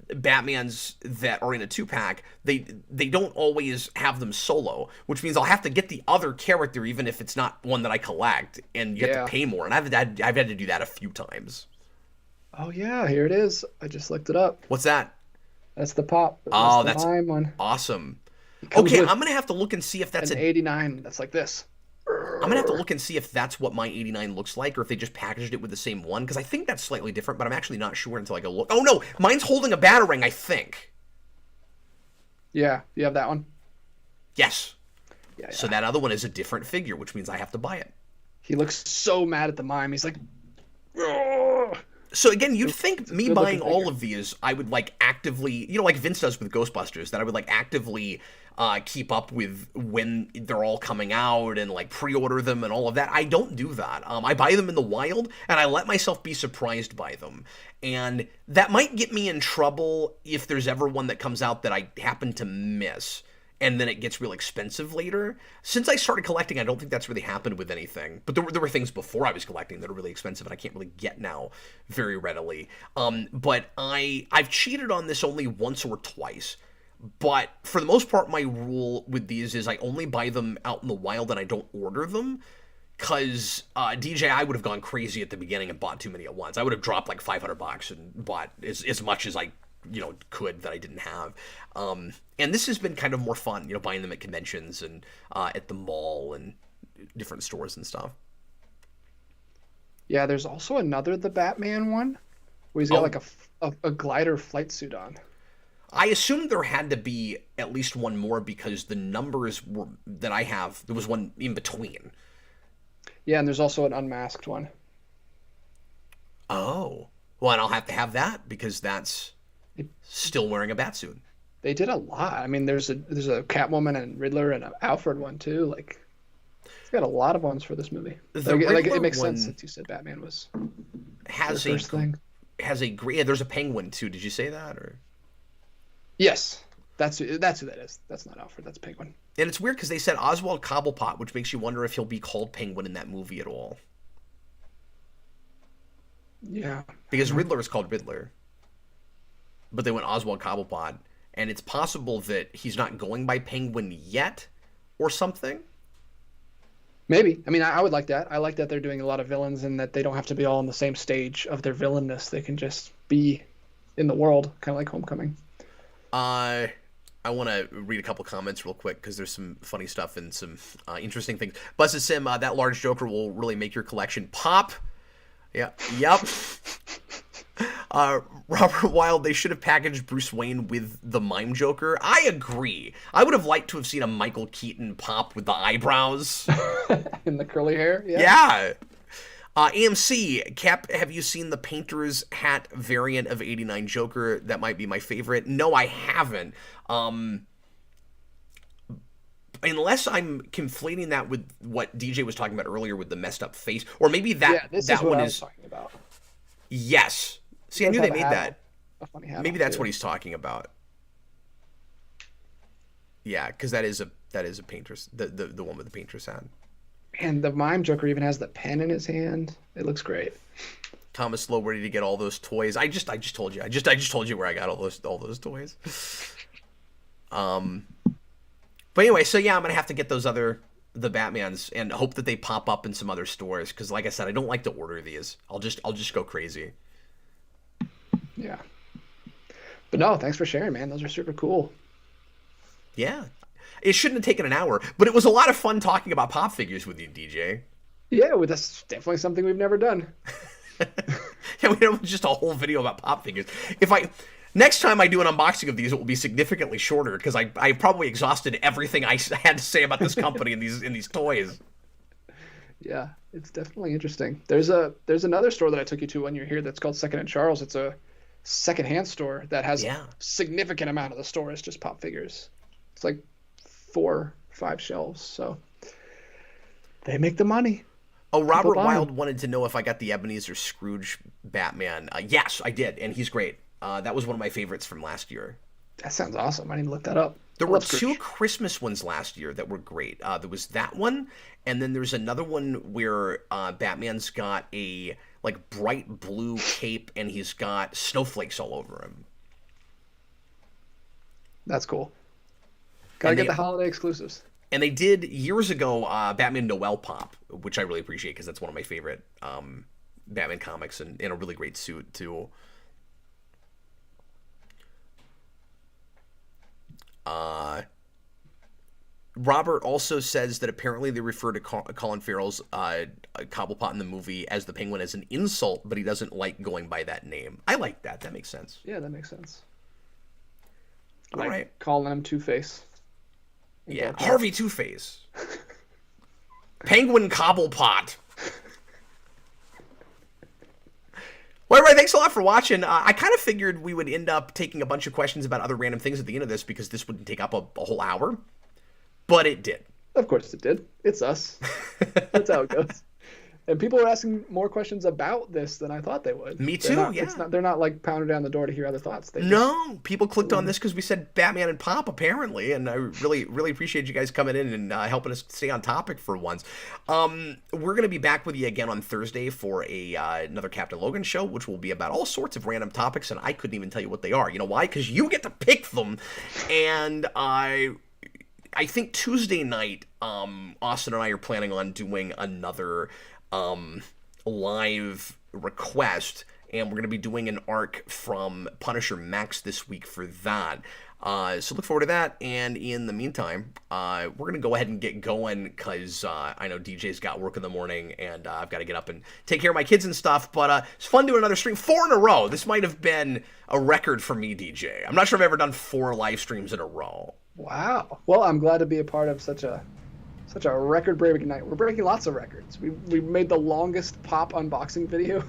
Batmans that are in a 2-pack, they don't always have them solo, which means I'll have to get the other character, even if it's not one that I collect, and you have to pay more, and I've had to do that a few times. Oh, yeah, here it is. I just looked it up. What's that? That's the pop. That's the Mime one. Awesome. Okay, I'm going to have to look and see if that's an 89 that's like this. I'm going to have to look and see if that's what my 89 looks like, or if they just packaged it with the same one, because I think that's slightly different, but I'm actually not sure until I go look. Oh, no, mine's holding a Batarang, I think. Yeah, you have that one? Yes. Yeah. So that other one is a different figure, which means I have to buy it. He looks so mad at the Mime. He's like... Ugh. So again, you'd think me buying all of these, I would like actively, like Vince does with Ghostbusters, that I would like actively keep up with when they're all coming out and like pre-order them and all of that. I don't do that. I buy them in the wild and I let myself be surprised by them. And that might get me in trouble if there's ever one that comes out that I happen to miss. and then it gets real expensive later. Since I started collecting, I don't think that's really happened with anything. But there were things before I was collecting that are really expensive, and I can't really get now very readily. But I've cheated on this only once or twice. But for the most part, my rule with these is I only buy them out in the wild and I don't order them. Because DJI would have gone crazy at the beginning and bought too many at once. I would have dropped like $500 and bought as much as I could that I didn't have. And this has been kind of more fun, buying them at conventions and at the mall and different stores and stuff. Yeah, there's also another The Batman one where he's got like a glider flight suit on. I assumed there had to be at least one more because the numbers that I have, there was one in between. Yeah, and there's also an unmasked one. Oh. Well, and I'll have to have that because that's still wearing a batsuit. They did a lot. I mean, there's a Catwoman and Riddler and an Alfred one too. Like, it's got a lot of ones for this movie. Like it makes sense since you said Batman was has the first thing. Has a great. Yeah, there's a Penguin too. Did you say that or? Yes, that's who that is. That's not Alfred. That's Penguin. And it's weird because they said Oswald Cobblepot, which makes you wonder if he'll be called Penguin in that movie at all. Yeah. Because Riddler is called Riddler. But they went Oswald Cobblepot. And it's possible that he's not going by Penguin yet or something. Maybe. I mean, I would like that. I like that they're doing a lot of villains and that they don't have to be all on the same stage of their villainness. They can just be in the world, kind of like Homecoming. I want to read a couple comments real quick because there's some funny stuff and some interesting things. Buzzes Sim, that large Joker will really make your collection pop. Yeah, yep. Robert Wild, they should have packaged Bruce Wayne with the Mime Joker. I agree. I would have liked to have seen a Michael Keaton pop with the eyebrows. And the curly hair? Yeah. AMC, Cap, have you seen the painter's hat variant of 89 Joker? That might be my favorite. No, I haven't. Unless I'm conflating that with what DJ was talking about earlier with the messed up face. Or maybe that one is talking about. Yes. See, I knew they made that. A funny hat maybe that's what he's talking about. Yeah, because that is a painter's the one with the painter's hat. And the Mime Joker even has the pen in his hand. It looks great. Thomas Lowe ready to get all those toys. I just told you. I just told you where I got all those toys. But anyway, so yeah, I'm gonna have to get the Batmans and hope that they pop up in some other stores because, like I said, I don't like to order these. I'll just go crazy. Yeah. But no, thanks for sharing, man. Those are super cool. Yeah. It shouldn't have taken an hour, but it was a lot of fun talking about pop figures with you, DJ. Yeah, well, that's definitely something we've never done. Yeah, we have just a whole video about pop figures. Next time I do an unboxing of these, it will be significantly shorter because I probably exhausted everything I had to say about this company and these toys. Yeah, it's definitely interesting. There's another store that I took you to when you're here that's called Second and Charles. It's a secondhand store that has a significant amount of the store is just pop figures. It's like 4, 5 shelves, so they make the money. Oh, Robert Wild wanted to know if I got the Ebenezer Scrooge Batman. Yes, I did, and he's great. That was one of my favorites from last year. That sounds awesome. I need to look that up. There were 2 Christmas ones last year that were great. There was that one, and then there's another one where Batman's got a like bright blue cape, and he's got snowflakes all over him. That's cool. Gotta get the holiday exclusives. And they did years ago Batman Noel Pop, which I really appreciate because that's one of my favorite Batman comics and in a really great suit too. Robert also says that apparently they refer to Colin Farrell's Cobblepot in the movie as the Penguin as an insult, but he doesn't like going by that name. I like that. That makes sense. Yeah, that makes sense. All right. Calling him Two-Face. Yeah, Harvey Two-Face. Penguin Cobblepot. Well, everybody, thanks a lot for watching. I kind of figured we would end up taking a bunch of questions about other random things at the end of this because this wouldn't take up a whole hour. But it did. Of course it did. It's us. That's how it goes. And people are asking more questions about this than I thought they would. Me too, yeah. They're not like pounding down the door to hear other thoughts. No, people clicked on this because we said Batman and Pop, apparently, and I really appreciate you guys coming in and helping us stay on topic for once. We're going to be back with you again on Thursday for another Captain Logan show, which will be about all sorts of random topics, and I couldn't even tell you what they are. You know why? Because you get to pick them, and I think Tuesday night, Austin and I are planning on doing another live request, and we're going to be doing an arc from Punisher Max this week for that. So look forward to that, and in the meantime, we're going to go ahead and get going, because I know DJ's got work in the morning, and I've got to get up and take care of my kids and stuff, but it's fun doing another stream. 4 in a row. This might have been a record for me, DJ. I'm not sure I've ever done 4 live streams in a row. Wow. Well, I'm glad to be a part of such a record-breaking night. We're breaking lots of records. We made the longest Pop unboxing video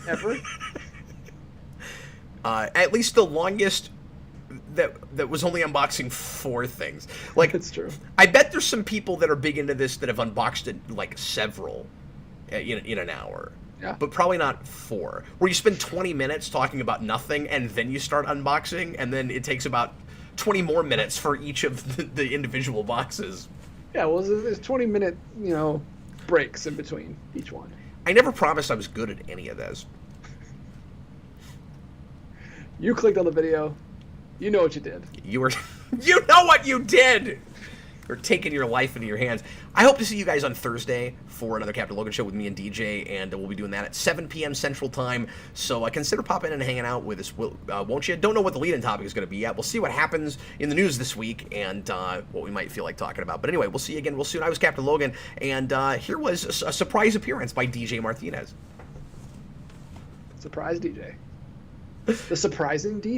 ever. At least the longest that was only unboxing 4 things. Like, it's true. I bet there's some people that are big into this that have unboxed it like several in an hour. Yeah. But probably not 4. Where you spend 20 minutes talking about nothing, and then you start unboxing, and then it takes about 20 more minutes for each of the individual boxes. Yeah, well, there's 20-minute, breaks in between each one. I never promised I was good at any of this. You clicked on the video. You know what you did. You know what you did! You're taking your life into your hands. I hope to see you guys on Thursday for another Captain Logan show with me and DJ, and we'll be doing that at 7 p.m. Central Time. So consider popping in and hanging out with us, won't you? Don't know what the lead-in topic is going to be yet. We'll see what happens in the news this week and what we might feel like talking about. But anyway, we'll see you again real soon. I was Captain Logan, and here was a surprise appearance by DJ Martinez. Surprise DJ. The surprising DJ.